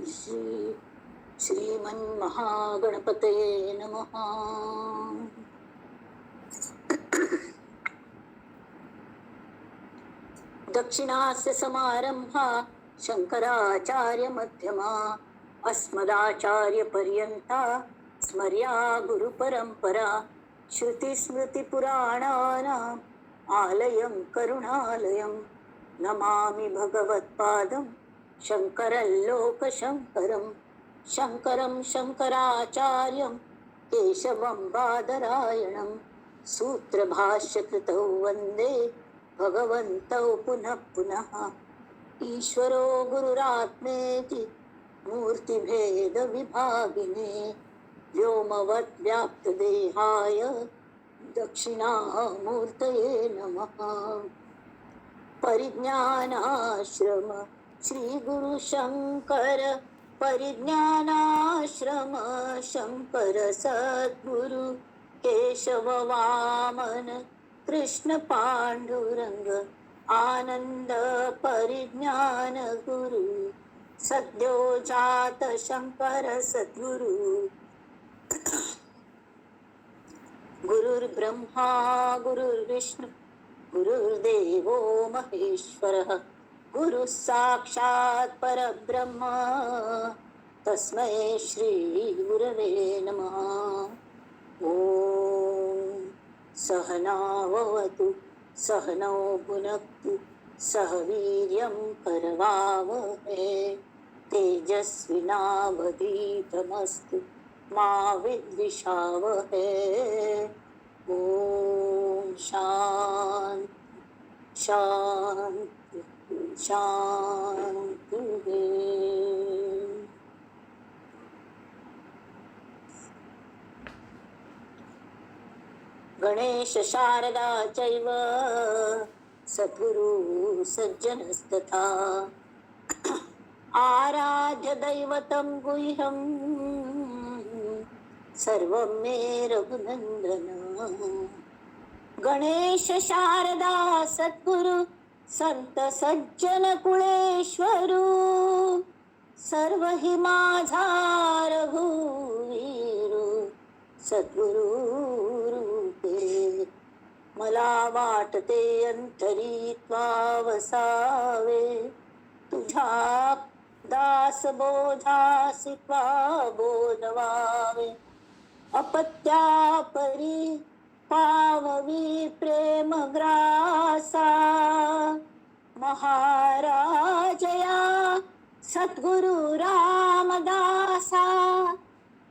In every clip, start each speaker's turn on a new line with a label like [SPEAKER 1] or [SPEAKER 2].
[SPEAKER 1] श्री श्रीमन्महागणपतये नमः। दक्षिणास्य समारंभा शंकराचार्य मध्यमा अस्मदाचार्य पर्यंता स्मर्या गुरुपरंपरा श्रुतिस्मृतिपुराणानाम् आलयं करुणालयं नमामि भगवत्पादं शंकरं लोकशंकरं शंकरं शंकराचार्यं केशवं बादरायणं सूत्रभाष्यकृतौ वन्दे भगवन्तौ पुनः पुनः। ईश्वरो गुरुरात्मेति मूर्तिभेदविभागिने व्योमवद्व्याप्तदेहाय दक्षिणामूर्तये नमः। परिज्ञानाश्रम श्री गुरु शंकर परिज्ञानाश्रम शंकर सद्गुरु केशव वामन कृष्ण पांडुरंग आनंद परिज्ञान गुरु सद्यो जात शंकर सद्गुरु गुरुर्ब्रह्मा गुरुर्विष्णु गुरुर्देवो महेश्वरः गुरुः साक्षात् परब्रह्म तस्मै श्री गुरवे नमः। ओम सहनाववतु सहनौ भुनक्तु सह वीर्यं करवावहै तेजस्विनावधीतमस्तु मा विद्विषावहै। ओम शांति शांति शांति। गणेश शारदा चैव सद्गुरु सज्जनस्तथा आराध्य दैवतं गुह्यं सर्वं मे रघुनंदन। गणेश शारदा सद्गुरु संत सज्जन कुळेश्वरू सर्व हि माझा रघुवीरू सद्गुरु रूपे मला वाटते अंतरी त्वावसावे तुझ्या दास बोधासी त्वा बोधवावे अपत्यापरी पाववी प्रेम ग्रासा महाराजया सद्गुरु रामदासा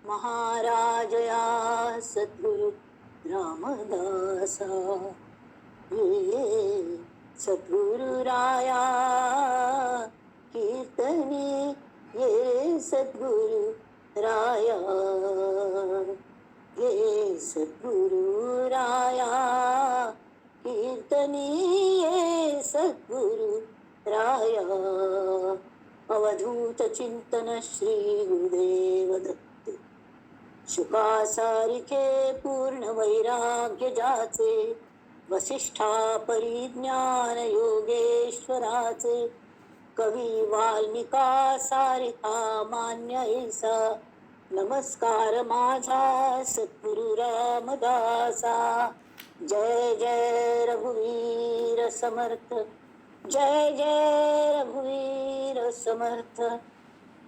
[SPEAKER 1] महाराजया सद्गुरु रामदासा ये सद्गुरु राया कीर्तनी ये सद्गुरु राया ये सद्गुरु राया कीर्तनी ये सद्गुरु राया। अवधूत चिंतन श्री गुरुदेव दत्त शुकासारिखे पूर्ण वैराग्य जाचे वसिष्ठा परिज्ञान योगेश्वराचे कवी वाल्मिका सारिका मान्य ऐसा नमस्कार माझा सद्गुरु रामदासा। जय जय रघुवीर समर्थ जय जय रघुवीर समर्थ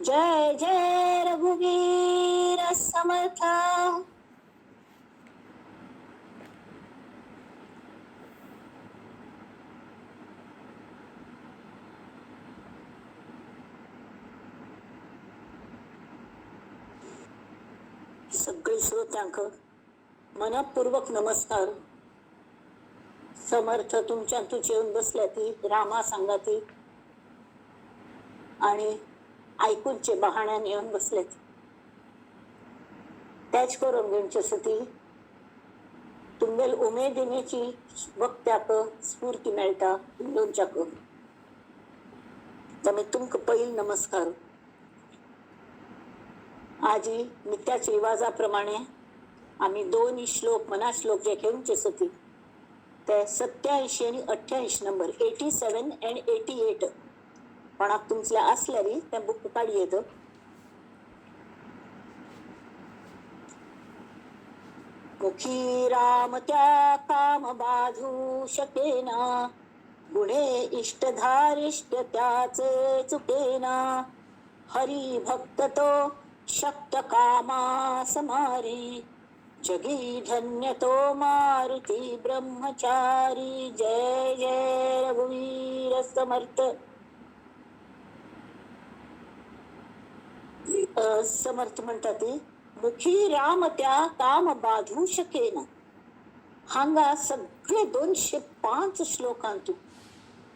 [SPEAKER 1] जय जय रघुवीर समर्थ। सगळे श्रोत्यांक मनपूर्वक नमस्कार। समर्थ तुमच्या तुझे येऊन बसल्या ती रामा सांगाती आणि ऐकूनचे बहाण्याने येऊन बसले त्याच करून घेऊनचे सती तुंगेल उमेदिनेची वक्त्याक स्फूर्ती मेळटा लोणच्याक तमे तुमक पहिल नमस्कार। आजी नित्याच्या रिवाजाप्रमाणे आम्ही 2 श्लोक मना श्लोक जे घेऊनचे सती ते 87 आणि 88 नंबर 87 and 88 कोणाक तुमचल्या असल्यारी त्या बुक काढी येतं मुखी राम त्या काम बाधू शकेना, गुणे इष्टधारिष्ट त्याचे चुकेना, हरी भक्त तो शक्त कामा समारी, जगी धन्य तो मारुती ब्रह्मचारी. जय जय रघुवीर समर्थ. समर्थ म्हणतात मुखी राम त्या काम बाधू शकेना. हांगा सगळे 205 श्लोकांतू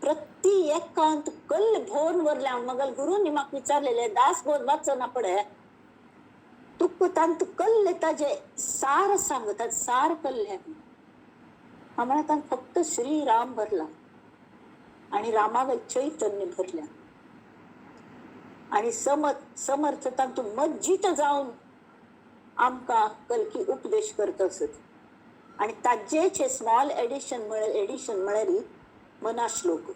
[SPEAKER 1] प्रति एकांत कल भोन वरल्या मगल गुरुनी म्हाका विचारलेले दास बोध वाचना पडे तुक तांत कल्ले ताजे सार सांगतात सार कल्ले आम्हाला फक्त श्री राम भरला आणि रामावे चैतन्य भरल्या आणि समर्थ तांतू मज्जित जाऊन आमका कलकी उपदेश करत असत आणि ताजेचे स्मॉल एडिशन म्हळ्यारी मना श्लोक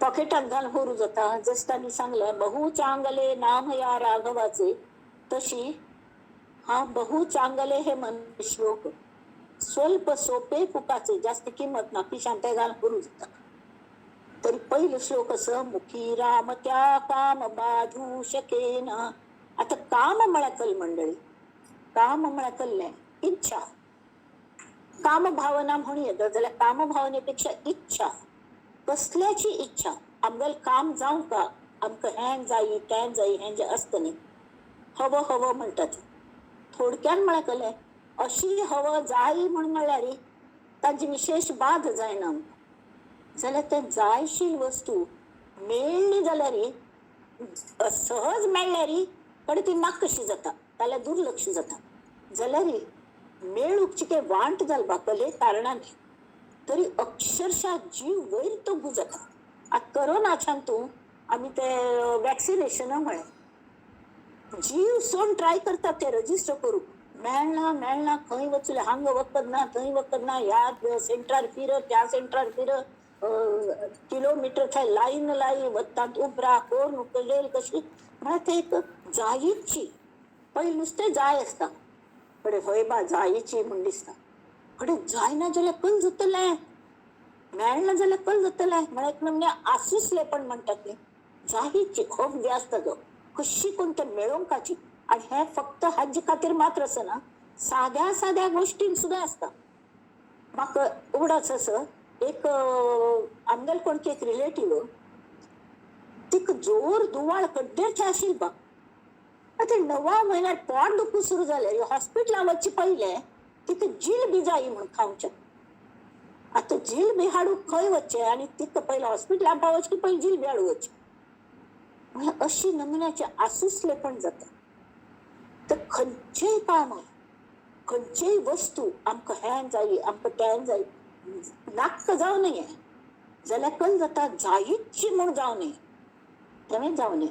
[SPEAKER 1] पॉकेटात घालून होरू जाता. जस त्यांनी सांगलं बहु चांगले नाम या राघवाचे, तशी हा बहु चांगले हे मन श्लोक स्वल्प सोपे पुकाचे, जास्त किंमत ना पिशांत घालून होरू जाता. तरी पहिलं श्लोक असं मुखी राम त्या काम बाधू शकेना. आता काम म्हणकल मंडळी, काम म्हणकल इच्छा, काम भावना म्हणून येतं जाल्यार काम भावनेपेक्षा इच्छा, कसल्याची इच्छा. आमगेल काम जाऊ का, आमकां हें जाई तें जाई हें जे असतं न्ही हवं हवं म्हणटात. थोडक्यान म्हणकलें अशी हवं जाई म्हणून म्हणल्यार तांची विशेष बाध जायना. जाल्यार तें जायशील वस्तू मेळ्ळी जाल्यार सहज मेळ्ळ्यार पण ती नाक कशी जाता जाल्यार दुर्लक्ष जाता. जाल्यार मेळूक चिके वांट जालपा कले कारणाने तरी अक्षरशः जीव वयर तो गुजता. आता करोनाच्यान तू आम्ही ते वॅक्सिनेशन म्हळे जीव सोन ट्राय करतात ते रजिस्टर करू मेळना खंय वचले हांग वखद ना थंय वखद ना ह्या सेंटरार फिर त्या सेंटरार फिर किलोमीटर थंय लाईन वतात उबरा कोण कळेल कशी म्हळ्यार ते एक जायीची पहिले नुसते जाय असता पण हय बा जायीची म्हण दिसता पण जायना जाल्यार कल जातलें मेळना जाल्यार कल जातलें म्हळ्यार म्हणजे आसुसले पण म्हणटात न्ही जायीची खूब जास्त जो कशी कोणते मेळोवपाची. आणि हे फक्त हज खातीर मात्र असना साध्या साध्या गोष्टीं सुद्धा असता. म्हाका उगडाच असं एक आमगेल कोणती एक रिलेटिव्ह तिक जोर दुवाळ कड्डेर थंय आशिल्ली बा. आता 9व्या म्हयन्यात पोट दुखू सुरू जालें हॉस्पिटलां वचचे पयले तिका जिलबी जायी म्हण खावच्या. आता जिलबी हाडूंक खंय वचचें आनी तिका पयले हॉस्पिटलां पावचे की पयले जिलबी हाडूं वचचें म्हळ्यार अशी नमुन्याचे आसुसले पण जाता. तर खंयचेय काम खंयचेय वस्तू आमकां हें जायी आमकां तें जायी नाक्क जावं नये जाल्यार कल जाता जायीची म्हूण जावं नये तें जावं नये.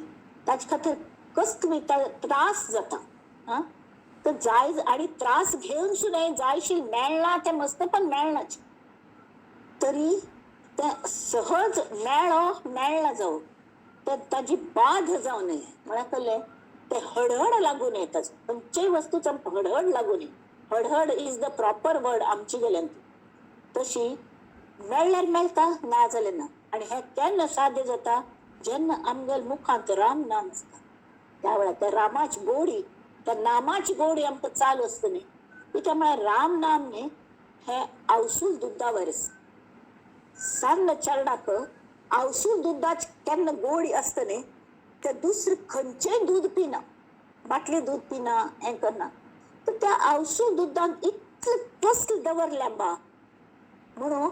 [SPEAKER 1] ताचे खातीर कष्ट त्रास जाता. हा तर जाय आणि त्रास घेऊन सुद्धा जायशील मेळना ते मस्त पण मेळनाच तरी ते सहज मेळना जावं तर ताजी बाध जावं नये म्हळ्यार कळ्ळें ते हडहड लागू नये. ताचो खंयचेय वस्तूचो हडहड लागू नये. हडहड इज द प्रॉपर वर्ड आमची गेल्यान तशी मेळ्ळ्यार मेळटा ना जाल्यार ना. आणि हें केन्ना साध्य जाता जेन्ना आमगेल मुखांत राम नाम आसता त्या वेळार त्या रामाची गोडी त्या नामाची गोडी आमकां चालू आसता न्ही कित्याक म्हळ्यार राम नाम न्ही हें आवसूल दुदा वरस सान्न चरणाक आवसूल दुदाची केन्ना गोडी आसता न्ही ते दुसरें खंयचेय दूद पिना बाटली दूद पिना हें करना तर त्या आवसूल दुदान इतलें कसलें दवरल्या बा म्हणून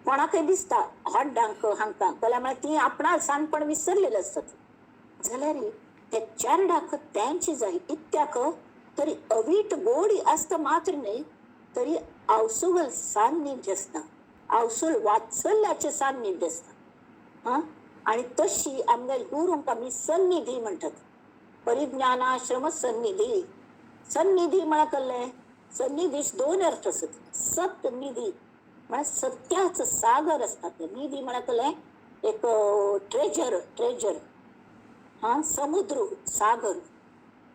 [SPEAKER 1] कोणाकय दिसता हड्डांक हांकां जाल्यार म्हळ्यार ती आपणा सानपण विसरलेली आसतात जाल्यार ते चरणाक त्यांची जाय इत्याक तरी अवीट गोडी आसता मात्र न्ही तरी आवसूल सान्निध्य आसता आवसूल वात्सल्याचे सान्निध्य आसता. हा आणि तशी आमगेल गुरूंक आमी सन्निधी म्हणटात. परिज्ञानाश्रम सन्निधी सन्निधी म्हळ्यार कळ्ळें सन्निधीश 2 अर्थ आसत. सत निधी म्हळ्यार सत्याचं सागर असतात. निधी म्हळ्यार कळ्ळें एक ट्रेजर हा समुद्र सागर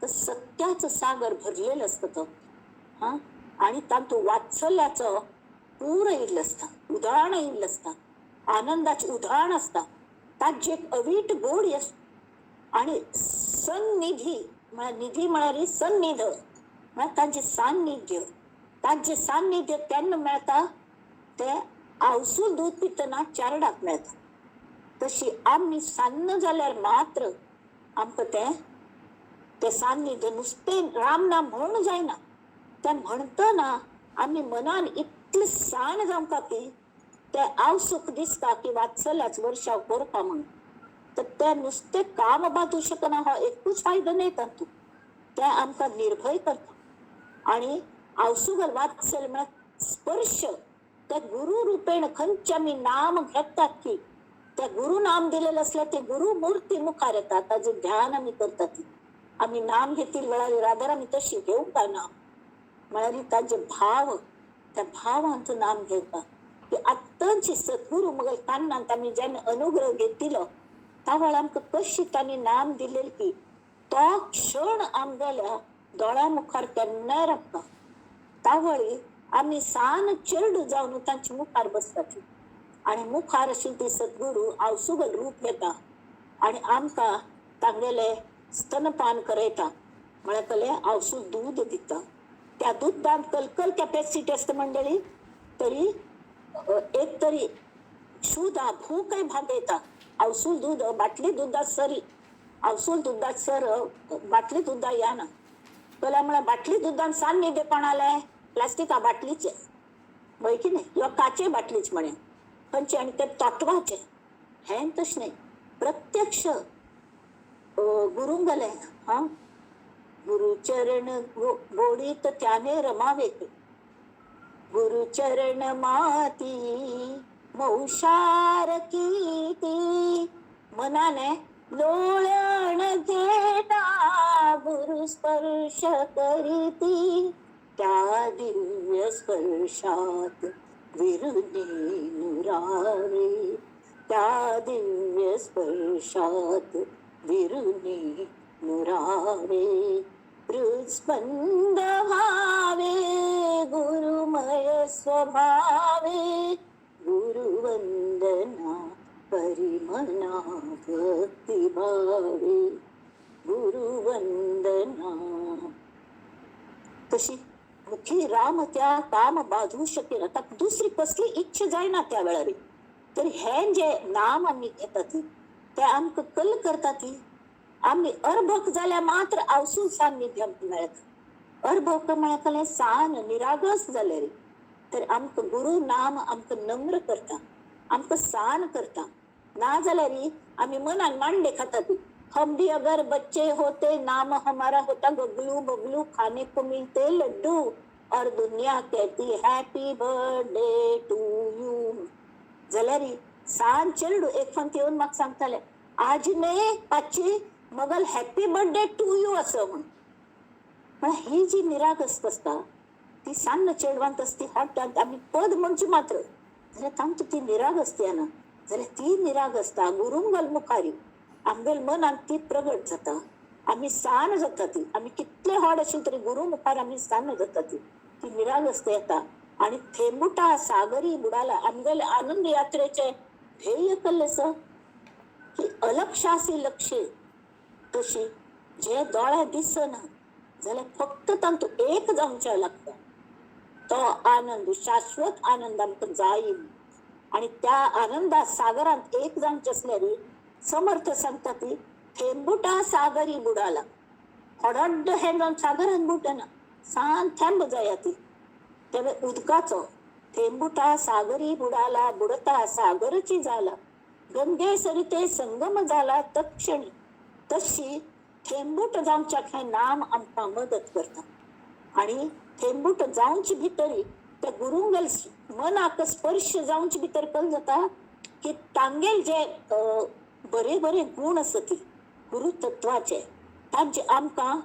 [SPEAKER 1] तर सत्याचं सागर भरलेलं असतं तो. हा आणि तांतू वात्सल्याचं पूर येईल असता, उदाहरण येईल असता, आनंदाची उदाहरण असता, ताची एक अवीट गोडी असता. आणि सन्निधी निधी म्हणारी सन्निध तांचे सान्निध्य, तांचे सान्निध्य त्यांना मिळता ते आवसूल दूध पितना चारडाक मिळता. तशी आम्ही सान्न जाल्यार मात्र आमकां ते सान्निध्य नुसते राम नाम म्हणून जायना, ते म्हणतना आम्ही मनान इतले सान जावंका की ते आवसूक दिसता की वात्सल्याच वर्षाव करपा म्हणून. तर ते नुसते काम बांधू शकना हो एकूच फायदो नाही तातूंत. ते आमकां निर्भय करता. आणि आवसुगल वात्सल्य म्हळ्यार स्पर्श, ते गुरु रूपेण खंयचे आमी नाम घेतात की ते गुरु नाम दिलेले असले ते गुरु मूर्ती मुखार येतात, ताजे ध्यान आमी करतात. आमी नाम घेतील वेळार रादर आमी तशी घेवंक ना, म्हळ्यार ताजे भाव, त्या भावांत नाम घेवपाक की आत्तांची सद्गुरू मगल कान्नांत आमी जेन्ना अनुग्रह घेतिलो त्या वेळार आमकां कशी तांणी नाम दिलेली की तो क्षण आमगेल्या दोळ्या मुखार केन्नाय रावता. त्या वेळी आमी सान चेडू जावन तांच्या मुखार बसतात आणि मुखार अशी ती सद्गुरू आवसुगल रूप घेता आणि आमकां तांगेले स्तनपान करयता, म्हळ्यार कले आवसूल दूध दिता. त्या दुधांत कलकल कॅपॅसिटी असता मंडळी, तरी एक तरी क्षुधा भूकय भागयता. आवसूल दूध बाटली दुधात सरी, आवसूल दुधात सर बाटली दुधा या ना कला म्हळ्यार बाटली दुधान सान्निध्य कोणाले प्लास्टिका बाटलीचे वय की नाही, किंवा काचे बाटलीच म्हणे खंयचे, आणि ते तत्वाचे हे तशें नाही. प्रत्यक्ष गुरुंगले हा गुरुचरण गोडीत त्याने रमावे, गुरुचरण माती मौशार कीती, मनाने लोळण घेता गुरु स्पर्श करीती, त्या दिव्य स्पर्शात विरुनी नुरावे, त्या दिव्य स्पर्शात विरुनी नुरावे, हृत्स्पंद भावे गुरुमय स्वभावे, गुरुवंदना परिमना भक्ती भावे, गुरुवंदना. तशी मुखी राम त्या काम बांधू शकेल, आता दुसरी कसली इच्छा जायना त्या वेळार. तरी हे जे नाम आम्ही घेतात ते आमकां कल करतात. आम्ही अर्भक जाल्यार मात्र आवसूल सान्निध्य आमकां मेळटा. अर्भक म्हळ्यार सान निरागस जाल्यार तर आमकां गुरु नाम आमकां नम्र करता, आमकां सान करता. ना जाल्यार आमी मनान मांडे खातात, हम भी अगर बच्चे होते नाम हमारा होता गगलू बगलू खाने को मिलते लड्डू और दुनिया कहती हैप्पी बर्थडे टू यू. जाल्यार सान चेडू एक फावट येवन म्हाका सांगताले आज न्ही पाची मगल हॅपी बर्थडे टू यू असं म्हण. पण ही जी निरागस असता ती सान्न चेडवांत असती हाडटात आमी पद म्हणची मात्र जाल्यार तांची ती निरागसती ना, जाल्यार ती निरागसता गुरुंगल मुखारी आमगेल मनान ती प्रगट जाता. आमी सान जाता ती, आमी कितले व्हड आशिल्ले तरी गुरु मुखार आमी सान जाता ती निरागसता येता. आणि थेंबुटा सागरी बुडाला आमगेले आनंद यात्रेचे ध्येय कल्लेस की अलक्षासी लक्षे, तशी जे दोळे दिसना जाल्यार फक्त तांतू एक जावचें लागता. तो आनंद शाश्वत आनंद आमकां जाय आणि त्या आनंदा सागरांत एक जावचें असल्यार समर्थ सांगता ती थेंबुटा सागरी बुडाला. हडड्ड हे जावन सागरांत बुडना, सान थेंब जाया ती तेवे उदकाचो. थेंबुटा सागरी बुडाला बुडता सागरची जाला, गंगे सरिते संगम जाला तत्क्षणी. तशी थेंबूट जावच्याक हे नाम आमकां मदत करता. आणि थेंबूट जावची भितरी त्या गुरुंगल मनाक स्पर्श जावची भितर कल जाता की तांगेल जे बरे बरे गुण आसत गुरु तत्वाचे तांचे आमकां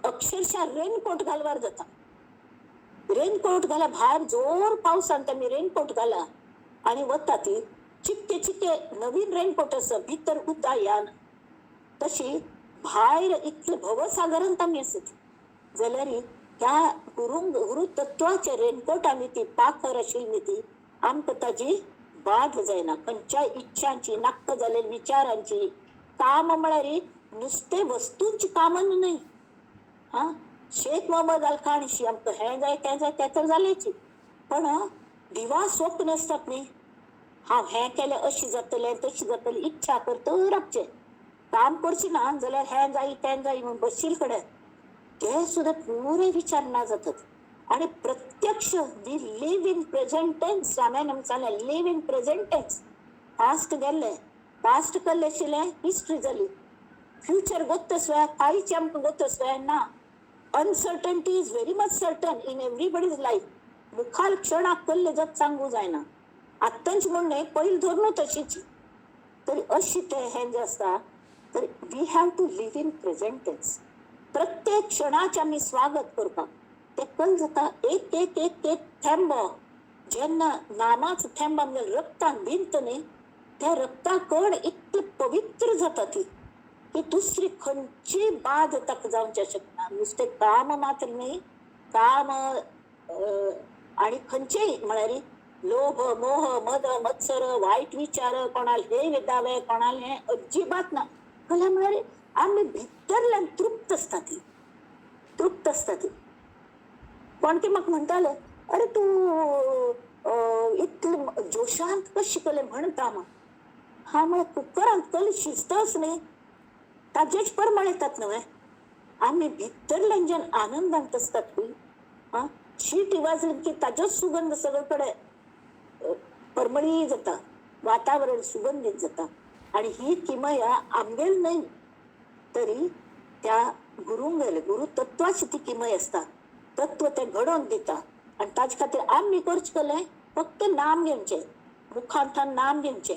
[SPEAKER 1] अक्षरशः रेनकोट घालवार जाता. रेनकोट घाला भायर जोर पावसान तेमी रेनकोट घाला आणि वता ती चिक्के चिक्के नवीन रेनकोट आसा भितर उदक याना. तशी भायर इतले भवसागरांत आमी आसत जाल्यार त्या गुरु तत्वाचे रेनकोट आम्ही ती पाखर अशी ती आमक ताजी बाध जायना खंयच्या इच्छांची नाक्क झालेली विचारांची काम म्हळ्यार नुसते वस्तूंची कामन नाही. हा शेख मोहम्मद अल खानशी आमक हे जाय ते जाय ते तर जालेची, पण दिवा स्वप्न असतात न्ही, हांव हे केले अशी जातले तशी जातली इच्छा करत रावचे, काम करची ना जाल्यार हे जाई तें जाई म्हणून बसशील कडेन ते सुद्धा पुरे विचार ना जातात. आणि प्रत्यक्ष we live in present tense. Ramayana आमचाले live in present tense. Past गेल्ले, पास्ट कल्ले आशिल्ले हिस्ट्री जाली, फ्युचर गोत्तसवे कांयच आमकां गोत्तसवे ना. Uncertainty is very much certain in everybody's life. मुखाल क्षणाक कल्ले जग सांगू जायना. आत्तांच म्हणणे पयली धरून तशीच, तरी अशी ते हे जे असता तर we have to live in present tense. प्रत्येक क्षणाचे आम्ही स्वागत करता. ते कल जाता एक एक एक एक थेंब जेन्ना नामाच थेंब आमच्या रक्तान भिंत न्ही, त्या रक्ता कण इतली पवित्र जाता ती की दुसरी खंयची बाध ताका जावचे शकना. नुसते काम मात्र न्ही, काम आणि खंयचेय म्हळ्यार लोभ मोह मद मत्सर वाईट विचार कोणाल हे विदावे कोणाल हे अजिबात ना. कला म्हळ्यार आम्ही भितरल्यान तृप्त असता ती, तृप्त असता ती. पण ते म्हाका म्हणटाले अरे तू इतले जोशांत कशी कले म्हणटा मग. हा म्हळ्यार कुकरांत कली शिजताच न्ही, ताजेच परमळ येतात न्हय. आम्ही भितरल्यान जेन आनंदांत असतात पळय, हा शीटी वाजली की ताजोच सुगंध सगळे कडे परमळी जाता, वातावरण सुगंधीत जाता. आणि ही किमया आमगेल नाही तरी त्या गुरुंगेल गुरु तत्वाची ती किमय असता. तत्व ते घडोवन दिता. आणि ताजे खातीर आमी करचे कले फक्त नाम घेवचे, मुखांतल्यान नाम घेवचे.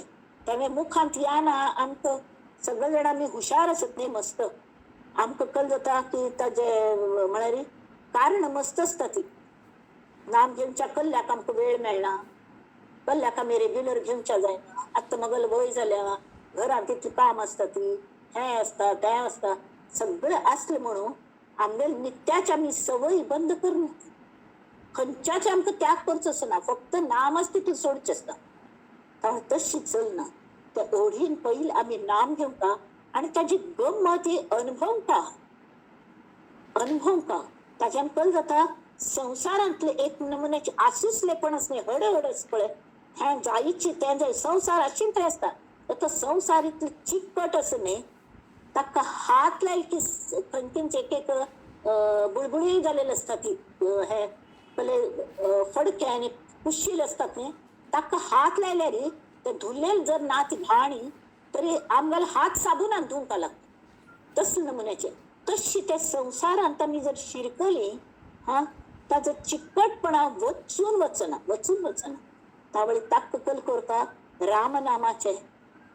[SPEAKER 1] त्यामुळे मुखांत याना आमकां सगळे जाण आमी हुशार आसत न्ही मस्त, आमकां कळत जाता की ताजे म्हळ्यार कारण मस्त असता ती. नाम घेवच्या कल्ल्याक आमकां वेळ मेळना, कल्ल्याक आमी रेग्युलर घेवच्या जायना. आतां म्हागेल वय जाल्या, घरांत इतली काम असता ती, हे असता तें असता, सगळे असले म्हणून आमगेल नित्याच्या आमी संवय बंद करूं. खंयच्याचे आमकां त्याग करचो आसना, फक्त नामच तितून सोडचें असता. त्यामुळे तशी चलना. त्या ओढीन पयली आमी नाम घेवका आणि ताजी गंमत ही अनुभवता. अनुभवता ताच्यान कळत जाता संसारांतले एक नमुन्याचे आसुसलेपण असणे हडहडस पळय, हे जायची तें जाय संसार अशी थंय असता. तो संसार इतलो चिकट असणे ताका हात लायल की खंयचे एक एक बुळबुळी जालेली असता ती, हे पले फडके आनी कुशील असतात न्ही, ताका हात लायल्यार ते धुल्लेल जर ना ती घाणी तरी आमगेले हात साबुनान धुवंक लागता. तसले नमुन्याचे तशी त्या संसारांत आमी जर शिरकली, हा ताजो चिकटपणा वचून वचना, वचून वचना. त्यावेळी ताक कल करता रामनामाचे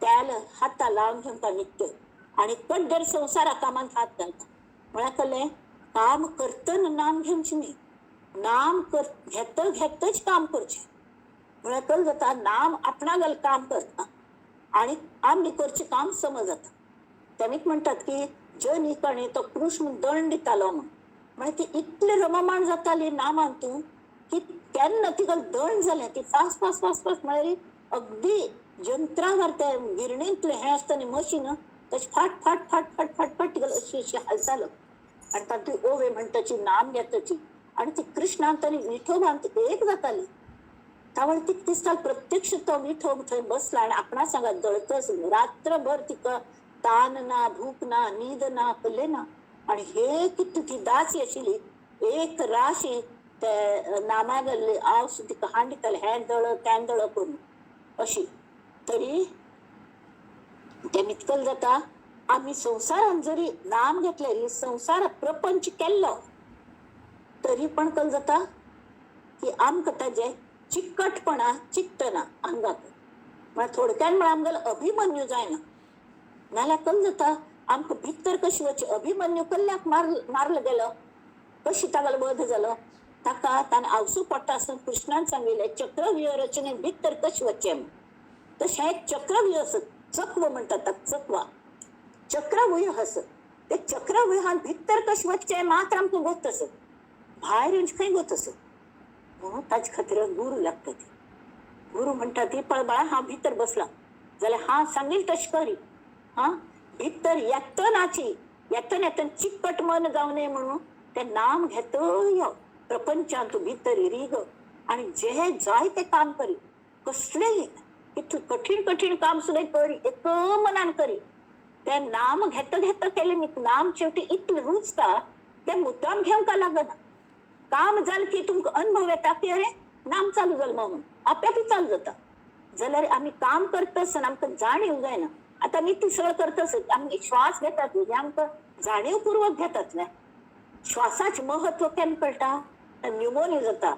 [SPEAKER 1] त्याला हाता लावून घेवता नित्य आणि कड्डर संसारा कामांत हात घालता. म्हळ्यार कळ्ळें, काम करतना नाम घेवचें न्ही, नाम घेतच काम करचें. म्हळ्यार कळत जाता नाम आपणागेल काम करता आणि आमी करचें काम समज जाता. तेमीच म्हणटात की जन इकणे तो कृष्ण दंड दितालो म्हण. म्हळ्यार ती इतली रममाण जाताली नामांतून की केन्ना तिका दंड जालें. ती फास्ट फास्ट फास्ट फास्ट म्हळ्यार अगदी यंत्रावर त्या गिरणींतले हे असता न्ही मशीन, तशी फाट फाट फाट फाट फाट फाट तिका अशी अशी हालचाल. आणि तातूंत ती ओवे म्हणटाची नाम घेताची आणि ती कृष्णांत आनी विठोबांत एक जाताली. त्यावेळी तिका दिसता प्रत्यक्ष तो विठोब थंय बसला आणि आपणा सांगात जळतच. रात्रभर तिका तान ना, भूक ना, न्हीद ना, कल्ले ना. आणि हे कितली ती दासी आशिल्ली, एक राशी ते नामागेल्ली आवस तिका हांडिताले, हें दळ तें दळ करून अशी. तरी ते मितकल जाता आमी संसारान जरी नाम घेतलेली, संसार प्रपंच केल्लो तरी पण कल जाता की आमकां ताजे चिकटपणा चिकटना अंगाक. म्हळ्यार थोडक्यान म्हळ्यार आमगेलो अभिमन्यू जायना. नाल्यार कल जाता आमकां भितर कशी वचची. अभिमन्यू कल्ल्याक मारलो गेलो, कशी तागेलो वध जालो, ताका ताणें आवसू पडटा आसतना कृष्णान सांगिल्लें चक्रव्यूह रचनेन भितर कशें वचचें म्हूण. तशें एक चक्रव्यूह आसत, चक्व म्हणटात ताका, चक्वा चक्रव्यूह आसत. ते चक्रव्यूहान भितर कशें वचचें मात्र आमकां गोत आसत. भायर येवंच खंय गो तसो म्हणून ताजे खातीर गुरू लागता ती. गुरू म्हणटा ती पळय बाळा हांव भितर बसला जाल्यार हांव सांगील तशें करी. भितर येतनाची येतन चिकट मन जाऊ नये म्हणून ते नाम घेत यो प्रपंचांत भितर रीग आणि जे जाय ते काम करी. कसलेय इतलं कठीण कठीण काम सुद्धा करी एक मनान करी. ते नाम घेत घेत केले नाम शेवटी इतलं रुचता ते मुद्दाम घेवंक लागना. काम जाल की तुमकां अनुभव येता की अरे नाम चालू जालें म्हणून आपोआप चालू जाता. जाल्यार आमी काम करता आसतना आमकां जाणीव जायना. आता आमी तिसळ करता आसत आमी श्वास घेतात हे आमकां जाणीवपूर्वक घेतात न्हय. श्वासाचें महत्व केन्ना कळटा? न्युमोनिया जाता,